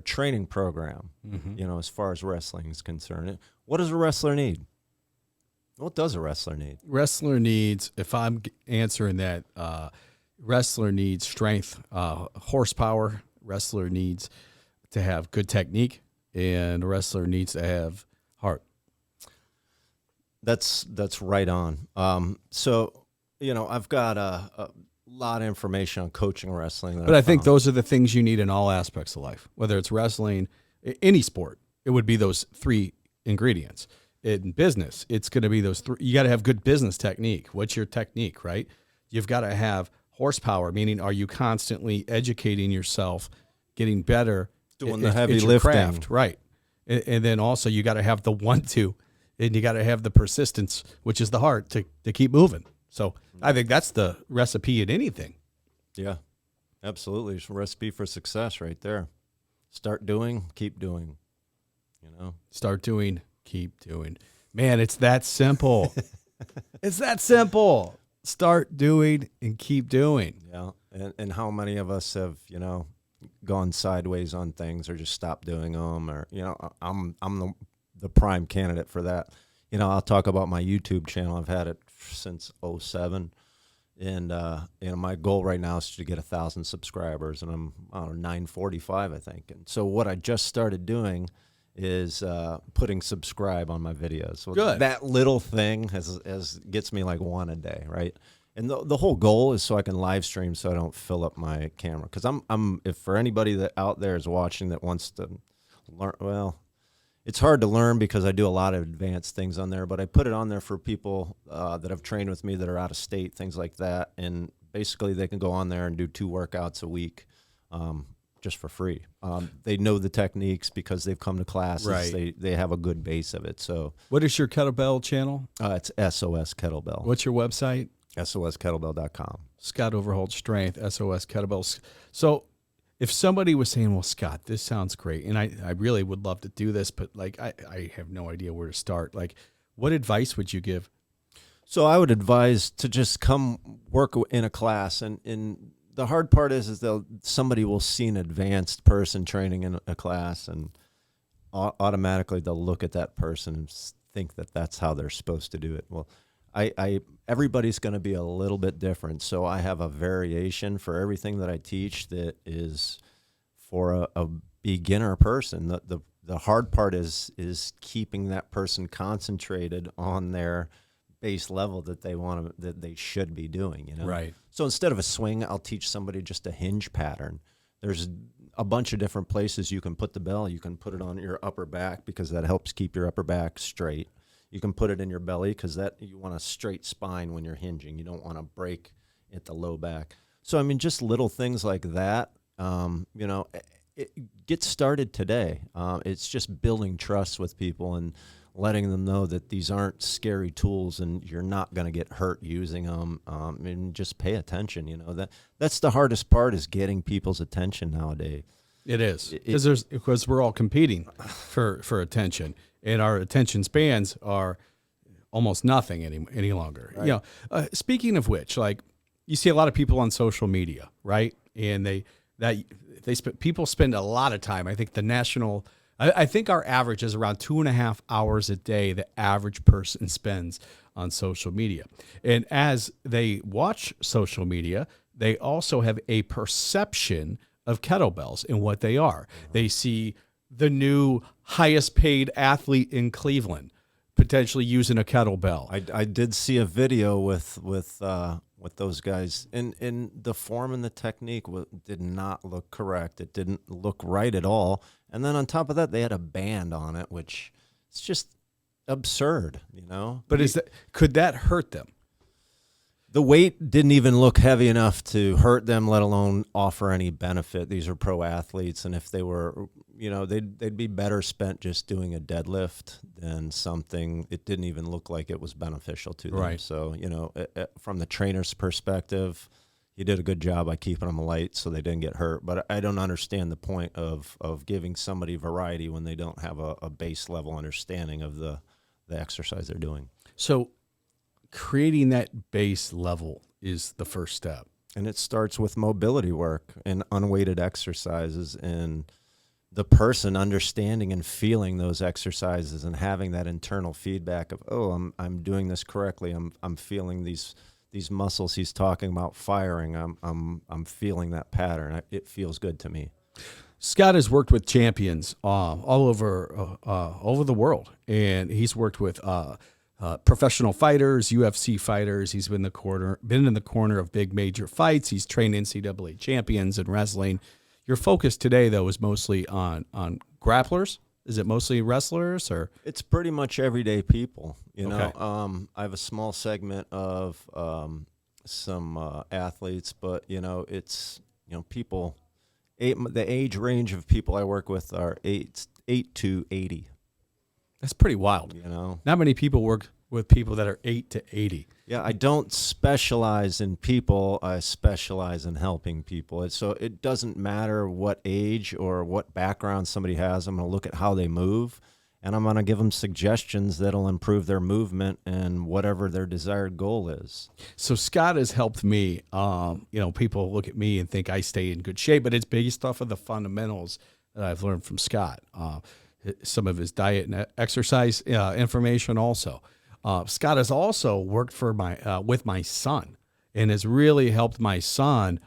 training program, as far as wrestling is concerned. What does a wrestler need? What does a wrestler need? Wrestler needs, if I'm answering that, wrestler needs strength, horsepower. Wrestler needs to have good technique, and a wrestler needs to have heart. That's right on. So, I've got a lot of information on coaching wrestling. But I think those are the things you need in all aspects of life, whether it's wrestling, any sport. It would be those three ingredients. In business, it's going to be those three. You got to have good business technique. What's your technique, right? You've got to have horsepower, meaning are you constantly educating yourself, getting better, doing the heavy your lifting, craft, right? And then also you got to have the want-to, and you got to have the persistence, which is the heart to keep moving. So I think that's the recipe in anything. Yeah, absolutely. It's a recipe for success right there. Start doing, keep doing. Start doing, keep doing. Man, it's that simple. It's that simple. Start doing and keep doing. Yeah, and how many of us have gone sideways on things or just stopped doing them, or I'm the prime candidate for that. I'll talk about my YouTube channel. I've had it since '07, and my goal right now is to get 1,000 subscribers, and I'm 945, I think. And so what I just started doing is putting subscribe on my videos. So Good. That little thing has gets me like one a day, right? And the whole goal is so I can live stream, so I don't fill up my camera. Because if for anybody that out there is watching that wants to learn, well, it's hard to learn because I do a lot of advanced things on there. But I put it on there for people that have trained with me that are out of state, things like that. And basically, they can go on there and do 2 workouts a week. Just for free. They know the techniques because they've come to classes. Right. They have a good base of it. So What is your kettlebell channel? it's SOS Kettlebell. What's your website? SOSkettlebell.com. Scott Overholt Strength, SOS Kettlebells. So if somebody was saying, well, Scott, this sounds great, and I really would love to do this, but like I have no idea where to start. Like, what advice would you give? So I would advise to just come work in a class, and the hard part is somebody will see an advanced person training in a class, and automatically they'll look at that person and think that that's how they're supposed to do it. Well, everybody's going to be a little bit different, so I have a variation for everything that I teach that is for a beginner person. The hard part is keeping that person concentrated on their base level that they should be doing, Right. So instead of a swing, I'll teach somebody just a hinge pattern. There's a bunch of different places you can put the bell. You can put it on your upper back because that helps keep your upper back straight. You can put it in your belly because you want a straight spine when you're hinging. You don't want to break at the low back. So, I mean, just little things like that, get started today. It's just building trust with people and letting them know that these aren't scary tools and you're not going to get hurt using them, and just pay attention. That's the hardest part, is getting people's attention nowadays. It is because we're all competing for attention, and our attention spans are almost nothing any longer. Right. Speaking of which, like, you see a lot of people on social media, right? And people spend a lot of time. I think I think our average is around 2.5 hours a day the average person spends on social media. And as they watch social media, they also have a perception of kettlebells and what they are. They see the new highest paid athlete in Cleveland potentially using a kettlebell. I did see a video with those guys, and the form and the technique did not look correct. It didn't look right at all. And then on top of that, they had a band on it, which is just absurd, But could that hurt them? The weight didn't even look heavy enough to hurt them, let alone offer any benefit. These are pro athletes, and if they were, they'd be better spent just doing a deadlift than something. It didn't even look like it was beneficial to them. Right. So, from the trainer's perspective, he did a good job by keeping them light so they didn't get hurt. But I don't understand the point of giving somebody variety when they don't have a base level understanding of the exercise they're doing. So creating that base level is the first step. And it starts with mobility work and unweighted exercises, and the person understanding and feeling those exercises and having that internal feedback of, oh, I'm doing this correctly. I'm feeling these muscles he's talking about firing. I'm feeling that pattern. It feels good to me. Scott has worked with champions all over the world, and he's worked with professional fighters, UFC fighters. He's been in the corner of big major fights. He's trained NCAA champions in wrestling. Your focus today, though, is mostly on grapplers. Is it mostly wrestlers, or it's pretty much everyday people? You know, Okay. I have a small segment of some athletes, but it's people. The age range of people I work with are 8 to 80. That's pretty wild. Not many people work with people that are 8 to 80. Yeah, I don't specialize in people. I specialize in helping people. So it doesn't matter what age or what background somebody has. I'm going to look at how they move, and I'm going to give them suggestions that'll improve their movement and whatever their desired goal is. So Scott has helped me. People look at me and think I stay in good shape, but it's based off of the fundamentals that I've learned from Scott. Some of his diet and exercise information also. Scott has also worked with my son and has really helped my son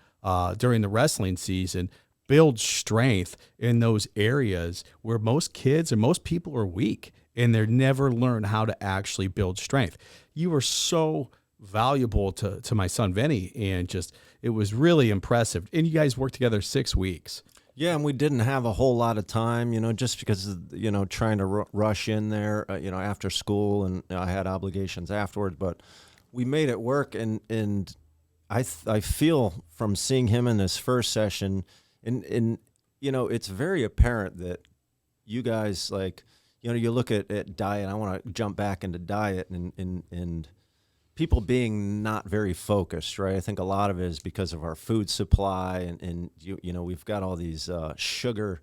during the wrestling season build strength in those areas where most kids and most people are weak and they never learn how to actually build strength. You were so valuable to my son, Vinny, and it was really impressive. And you guys worked together 6 weeks. Yeah, and we didn't have a whole lot of time, just because, trying to rush in there, after school, and I had obligations afterwards, but we made it work. And I feel from seeing him in this first session, and it's very apparent that you guys, you look at diet. I want to jump back into diet and people being not very focused, right? I think a lot of it is because of our food supply, and we've got all these sugar,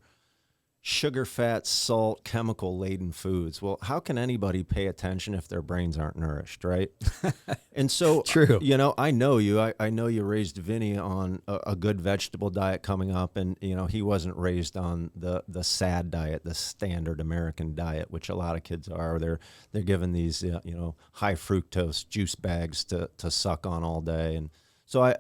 fat, salt, chemical-laden foods. Well, how can anybody pay attention if their brains aren't nourished, right? And so, True. I know you. I know you raised Vinny on a good vegetable diet coming up, and he wasn't raised on the SAD diet, the standard American diet, which a lot of kids are. They're given these high fructose juice bags to suck on all day, and so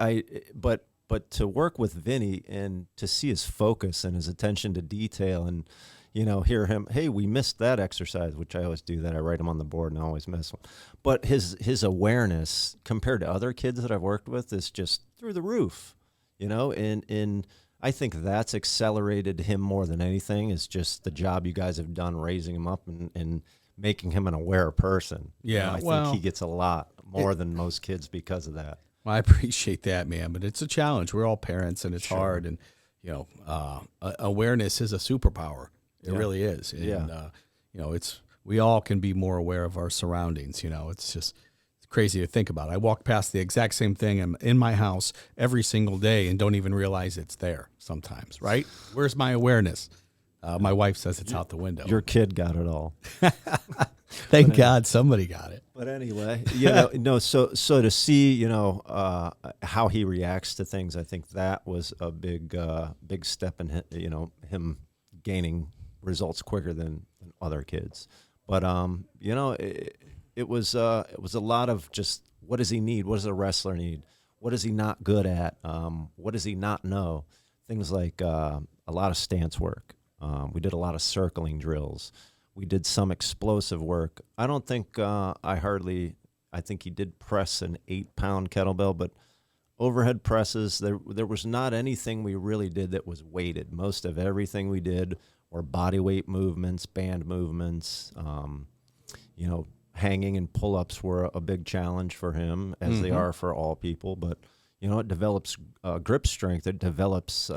But to work with Vinny and to see his focus and his attention to detail, and hear him, hey, we missed that exercise, which I always do that. I write him on the board and I always miss one. But his awareness compared to other kids that I've worked with is just through the roof, and I think that's accelerated him more than anything, is just the job you guys have done raising him up and making him an aware person. Yeah, I think he gets a lot more than most kids because of that. Well, I appreciate that, man, but it's a challenge. We're all parents, and it's Sure. hard. And awareness is a superpower. It really is. And we all can be more aware of our surroundings. It's crazy to think about. I walk past the exact same thing in my house every single day and don't even realize it's there sometimes. Right? Where's my awareness? My wife says it's out the window. Your kid got it all. Thank God somebody got it. But anyway, so to see, how he reacts to things, I think that was a big step in, him gaining results quicker than other kids. But it was a lot of just, what does he need? What does a wrestler need? What is he not good at? What does he not know? Things like a lot of stance work. We did a lot of circling drills. We did some explosive work. I don't think I think he did press an 8-pound kettlebell, but overhead presses, there was not anything we really did that was weighted. Most of everything we did were body weight movements, band movements. Hanging and pull-ups were a big challenge for him, as they are for all people. But it develops grip strength. It develops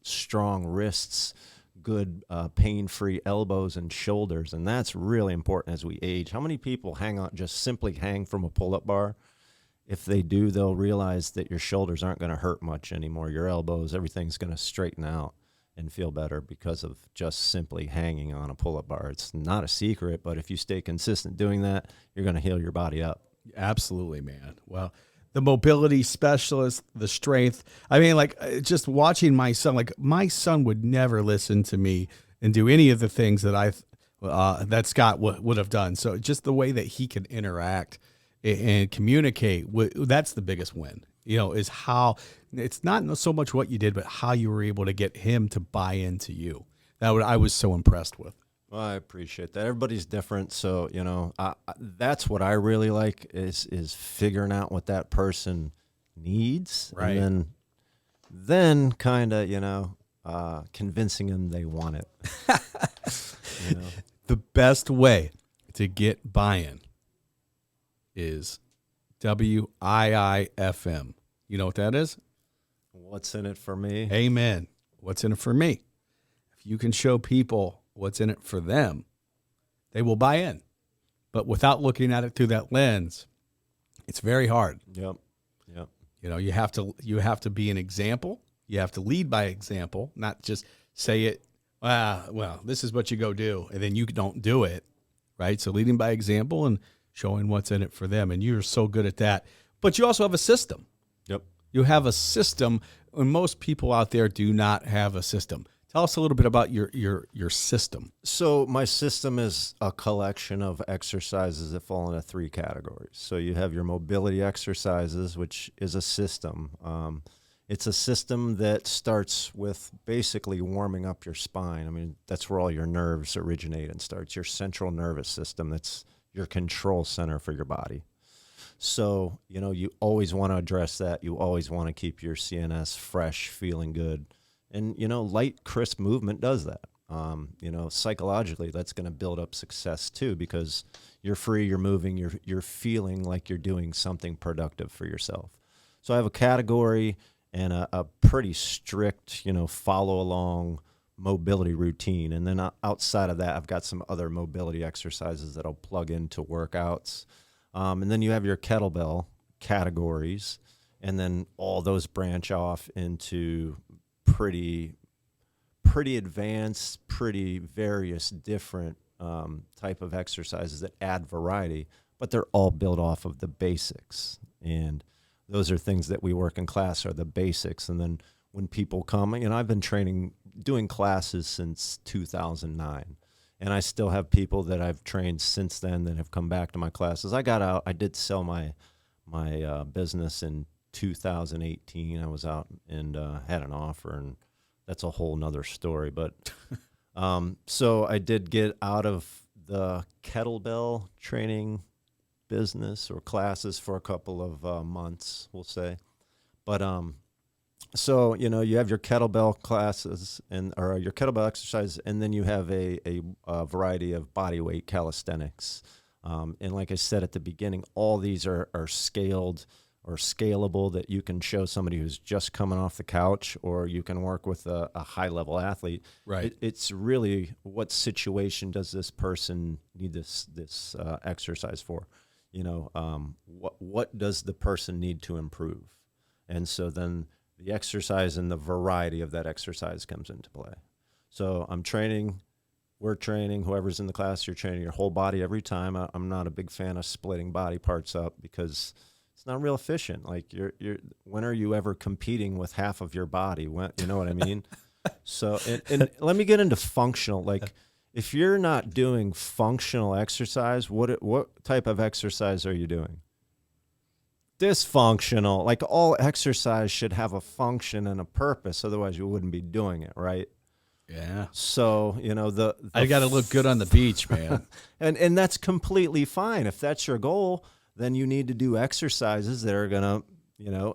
strong wrists, good pain-free elbows and shoulders, and that's really important as we age. How many people simply hang from a pull-up bar? If they do, they'll realize that your shoulders aren't going to hurt much anymore. Your elbows, everything's going to straighten out and feel better because of just simply hanging on a pull-up bar. It's not a secret, but if you stay consistent doing that, you're going to heal your body up. Absolutely, man. Well, the mobility specialist, the strength. I mean, like just watching my son. Like my son would never listen to me and do any of the things that Scott would have done. So just the way that he can interact and communicate, that's the biggest win. Is how it's not so much what you did, but how you were able to get him to buy into you. I was so impressed with. Well, I appreciate that. Everybody's different, so that's what I really like is figuring out what that person needs, Right. and then kind of convincing them they want it. The best way to get buy-in is WIIFM. You know what that is? What's in it for me? Amen. What's in it for me? If you can show people what's in it for them, they will buy in. But without looking at it through that lens, it's very hard. Yep. You have to be an example. You have to lead by example, not just say it. Well, this is what you go do, and then you don't do it, right? So leading by example and showing what's in it for them, and you're so good at that. But you also have a system. Yep. You have a system, and most people out there do not have a system. Tell us a little bit about your system. So my system is a collection of exercises that fall into 3 categories. So you have your mobility exercises, which is a system. It's a system that starts with basically warming up your spine. I mean, that's where all your nerves originate and starts. Your central nervous system, that's your control center for your body. So, you always want to address that. You always want to keep your CNS fresh, feeling good. And, light, crisp movement does that. Psychologically, that's going to build up success too, because you're free, you're moving, you're feeling like you're doing something productive for yourself. So I have a category and a pretty strict, follow along mobility routine. And then outside of that, I've got some other mobility exercises that I'll plug into workouts. And then you have your kettlebell categories, and then all those branch off into pretty advanced, pretty various different type of exercises that add variety, but they're all built off of the basics. And those are things that we work in class, are the basics. And then when people come, I've been doing classes since 2009. And I still have people that I've trained since then that have come back to my classes. I did sell my business in 2018. I was out and had an offer, and that's a whole nother story. But so I did get out of the kettlebell training business or classes for a couple of months, we'll say. But so you have your kettlebell classes or your kettlebell exercise, and then you have a variety of body weight calisthenics. And like I said at the beginning, all these are scaled or scalable, that you can show somebody who's just coming off the couch, or you can work with a high-level athlete. Right. It's really, what situation does this person need this exercise for? What does the person need to improve? And so then the exercise and the variety of that exercise comes into play. So we're training, whoever's in the class, you're training your whole body every time. I'm not a big fan of splitting body parts up, because it's not real efficient. Like when are you ever competing with half of your body? You know what I mean? So, and let me get into functional. Like, if you're not doing functional exercise, what type of exercise are you doing? Dysfunctional. Like, all exercise should have a function and a purpose. Otherwise, you wouldn't be doing it, right? Yeah. So, I got to look good on the beach, man. and that's completely fine. If that's your goal, then you need to do exercises that are going to,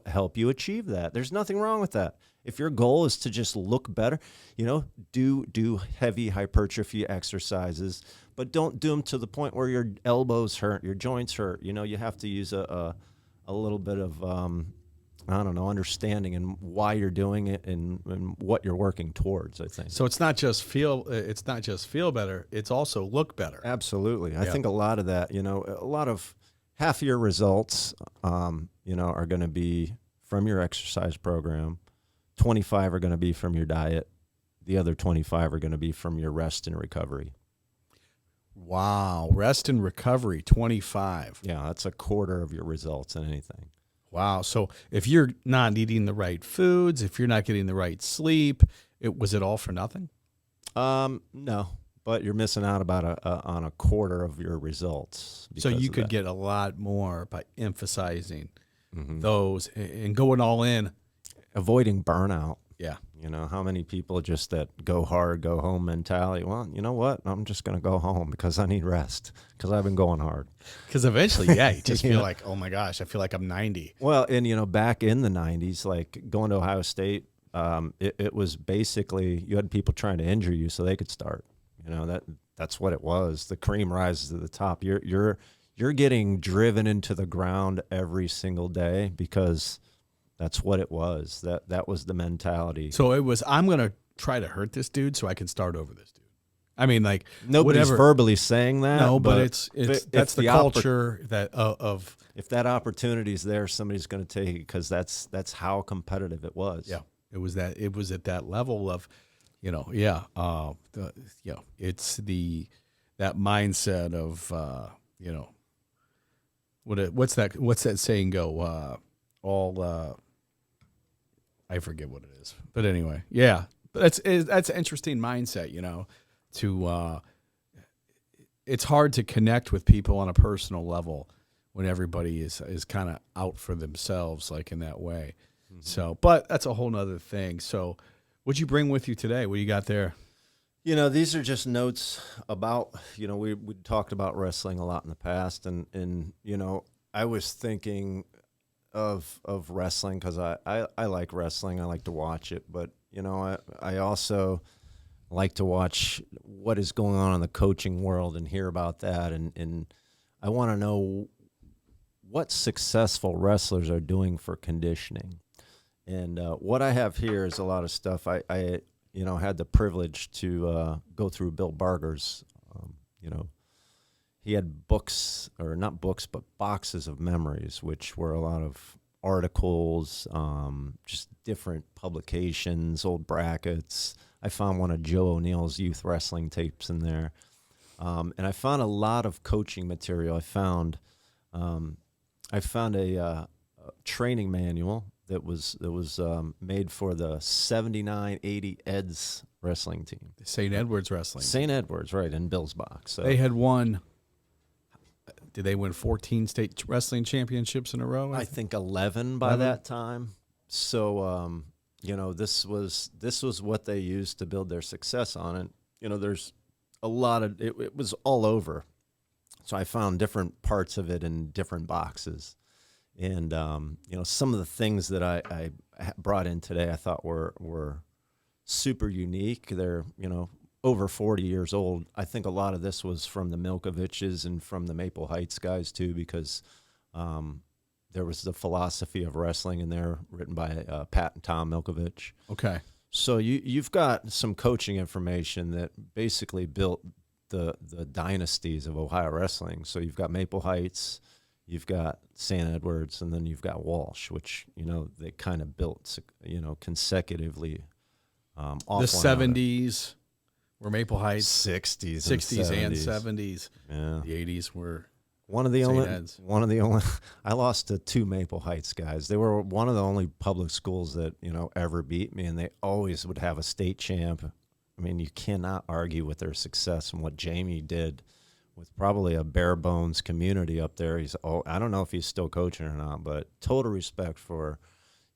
help you achieve that. There's nothing wrong with that. If your goal is to just look better, do heavy hypertrophy exercises, but don't do them to the point where your elbows hurt, your joints hurt. You have to use a little bit of, understanding and why you're doing it and what you're working towards, I think. So it's not just feel better, it's also look better. Absolutely. I think a lot of that, a lot of half of your results, are going to be from your exercise program. 25 are going to be from your diet. The other 25 are going to be from your rest and recovery. Wow. Rest and recovery, 25. Yeah, that's a quarter of your results in anything. Wow. So if you're not eating the right foods, if you're not getting the right sleep, was it all for nothing? No, but you're missing out about on a quarter of your results. So because you of could that. get a lot more by emphasizing Mhm. those and going all in. Avoiding burnout. Yeah. You know, how many people just that go hard, go home mentality? Well, you know what? I'm just going to go home because I need rest because I've been going hard. Because eventually, yeah, you just You feel know? like, oh my gosh, I feel like I'm 90. Well, and, back in the 90s, like going to Ohio State, it was basically you had people trying to injure you so they could start. That's what it was. The cream rises to the top. You're getting driven into the ground every single day because that's what it was. That was the mentality. So it was, I'm going to try to hurt this dude so I can start over this dude. I mean, like, Nobody's whatever. verbally saying that. No, but if that's the culture that of. If that opportunity is there, somebody's going to take it because that's how competitive it was. Yeah, it was at that level of, it's that mindset of, what's that saying go? I forget what it is, but anyway, yeah, but that's an interesting mindset, to it's hard to connect with people on a personal level when everybody is kind of out for themselves, like in that way. Mm-hmm. So, but that's a whole nother thing. So what'd you bring with you today? What do you got there? These are just notes about, we talked about wrestling a lot in the past, and I was thinking of wrestling because I like wrestling. I like to watch it, but I also like to watch what is going on in the coaching world and hear about that, and I want to know what successful wrestlers are doing for conditioning. And what I have here is a lot of stuff. I had the privilege to go through Bill Barger's. He had books, or not books, but boxes of memories, which were a lot of articles, just different publications, old brackets. I found one of Joe O'Neill's youth wrestling tapes in there, and I found a lot of coaching material. I found a training manual that was made for the 79-80 Eds wrestling team. St. Edward's Wrestling. St. Edward's, right, in Bill's box. So they had won. Did they win 14 state wrestling championships in a row? I think 11 by that time. So this was what they used to build their success on it. There's a lot of it was all over. So I found different parts of it in different boxes. And, some of the things that I brought in today I thought were super unique. They're, over 40 years old. I think a lot of this was from the Milkoviches and from the Maple Heights guys, too, because there was the philosophy of wrestling in there written by Pat and Tom Milkovich. Okay. So you've got some coaching information that basically built the dynasties of Ohio wrestling. So you've got Maple Heights, you've got St. Edwards, and then you've got Walsh, which, they kind of built, consecutively off the 70s were Maple Heights. 60s and 70s. Yeah. The 80s were one of the St. only I lost to two Maple Heights guys. They were one of the only public schools that, ever beat me, and they always would have a state champ. I mean, you cannot argue with their success and what Jamie did with probably a bare bones community up there. I don't know if he's still coaching or not, but total respect for,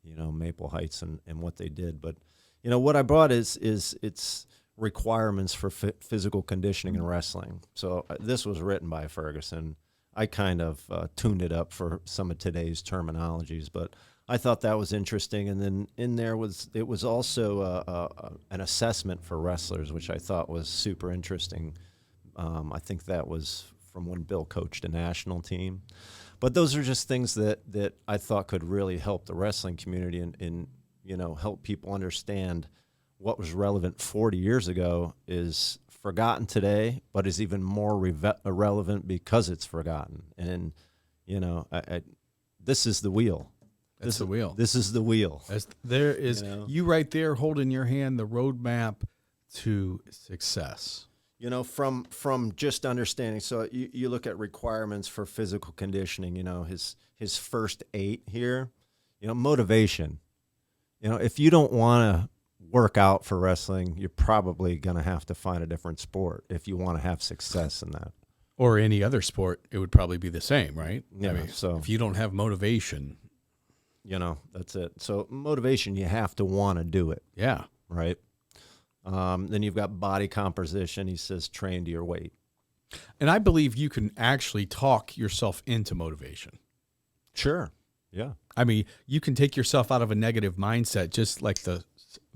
Maple Heights and what they did. But, what I brought is it's requirements for physical conditioning in wrestling. So this was written by Ferguson. I kind of tuned it up for some of today's terminologies, but I thought that was interesting. And then in there was also an assessment for wrestlers, which I thought was super interesting. I think that was from when Bill coached a national team. But those are just things that I thought could really help the wrestling community and help people understand what was relevant 40 years ago is forgotten today, but is even more relevant because it's forgotten. And, this is the wheel. That's the wheel. This is the wheel. There is you right there holding your hand, the roadmap to success. From just understanding. So you look at requirements for physical conditioning, his first 8 here, motivation. If you don't want to work out for wrestling, you're probably going to have to find a different sport if you want to have success in that. Or any other sport, it would probably be the same, right? Yeah. I mean, So if you don't have motivation, that's it. So motivation, you have to want to do it. yeah. Right. Then you've got body composition. He says, train to your weight. And I believe you can actually talk yourself into motivation. Sure. Yeah. I mean, you can take yourself out of a negative mindset, just like the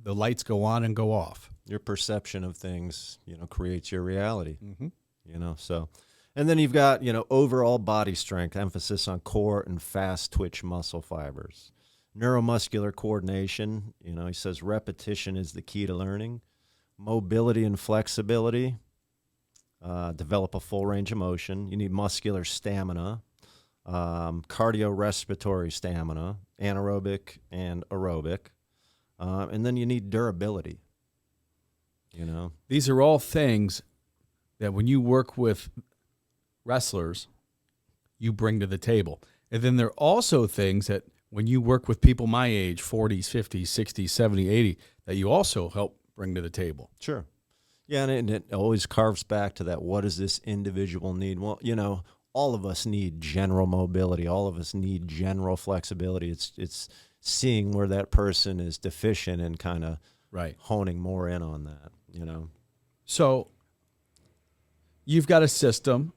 lights go on and go off. Your perception of things, creates your reality, Mm-hmm. So, and then you've got, overall body strength, emphasis on core and fast twitch muscle fibers. Neuromuscular coordination, he says repetition is the key to learning. Mobility and flexibility, develop a full range of motion. You need muscular stamina, cardiorespiratory stamina, anaerobic and aerobic. And then you need durability, These are all things that when you work with wrestlers, you bring to the table. And then there are also things that when you work with people my age, 40s, 50s, 60s, 70s, 80s, that you also help bring to the table. Sure. Yeah, and it always carves back to that, what does this individual need? Well, all of us need general mobility. All of us need general flexibility. It's seeing where that person is deficient and kind of Right. honing more in on that, So you've got a system.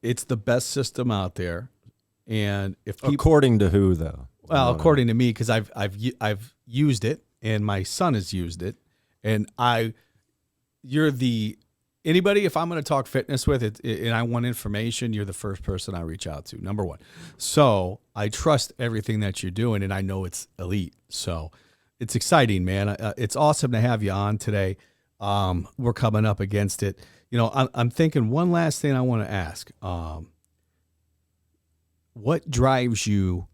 It's the best system out there. And if people, According to who, though? well, according to me, because I've used it and my son has used it, and anybody, if I'm going to talk fitness with it and I want information, you're the first person I reach out to, number one. So I trust everything that you're doing, and I know it's elite. So it's exciting, man. It's awesome to have you on today. We're coming up against it. I'm thinking one last thing I want to ask. What drives you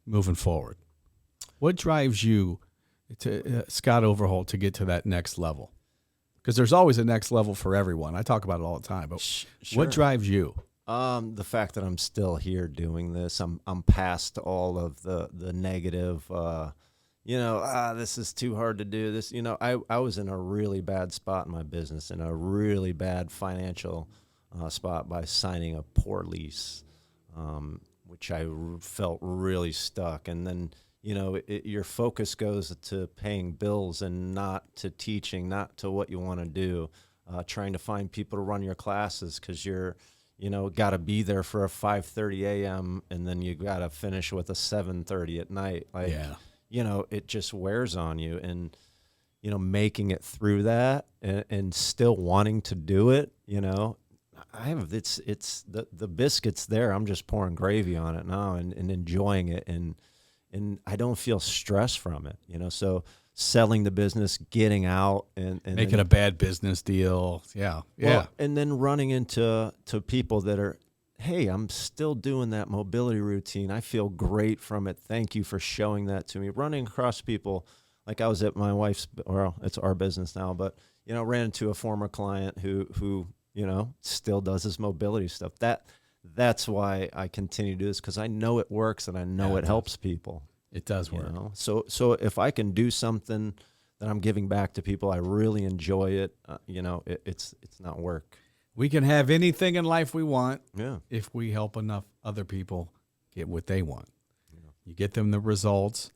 moving forward? What drives you to Scott Overholt to get to that next level? Because there's always a next level for everyone. I talk about it all the time. But Sure. what drives you? The fact that I'm still here doing this, I'm past all of the negative, this is too hard to do this. I was in a really bad spot in my business, in a really bad financial spot by signing a poor lease, which I felt really stuck. And then, your focus goes to paying bills and not to teaching, not to what you want to do, trying to find people to run your classes because you're, got to be there for a 5:30 a.m. and then you got to finish with a 7:30 at night. It just wears on you. And, making it through that and still wanting to do it, it's the biscuit's there. I'm just pouring gravy on it now and enjoying it. And I don't feel stress from it, so selling the business, getting out and Making a bad business deal. Yeah. Yeah. Well, and then running into people that are, hey, I'm still doing that mobility routine. I feel great from it. Thank you for showing that to me. Running across people, like I was at my wife's, well, it's our business now, but, ran into a former client who still does his mobility stuff. That's why I continue to do this, because I know it works and I know it helps people. It does work. So if I can do something that I'm giving back to people, I really enjoy it. It's not work. We can have anything in life we want Yeah. if we help enough other people get what they want. You get them the results,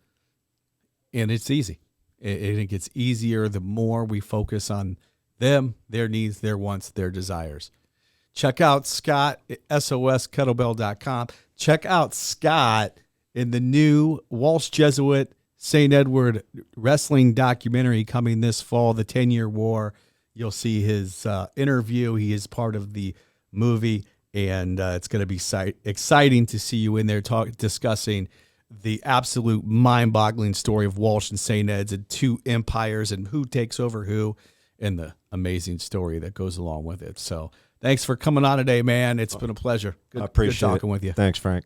and it's easy. It gets easier the more we focus on them, their needs, their wants, their desires. Check out Scott at soskettlebell.com. Check out Scott in the new Walsh Jesuit St. Edward wrestling documentary coming this fall, The 10-Year War. You'll see his interview. He is part of the movie, and it's going to be exciting to see you in there discussing the absolute mind-boggling story of Walsh and St. Ed's and two empires and who takes over who, and the amazing story that goes along with it. So thanks for coming on today, man. It's been a pleasure. I appreciate good talking with you. Thanks, Frank.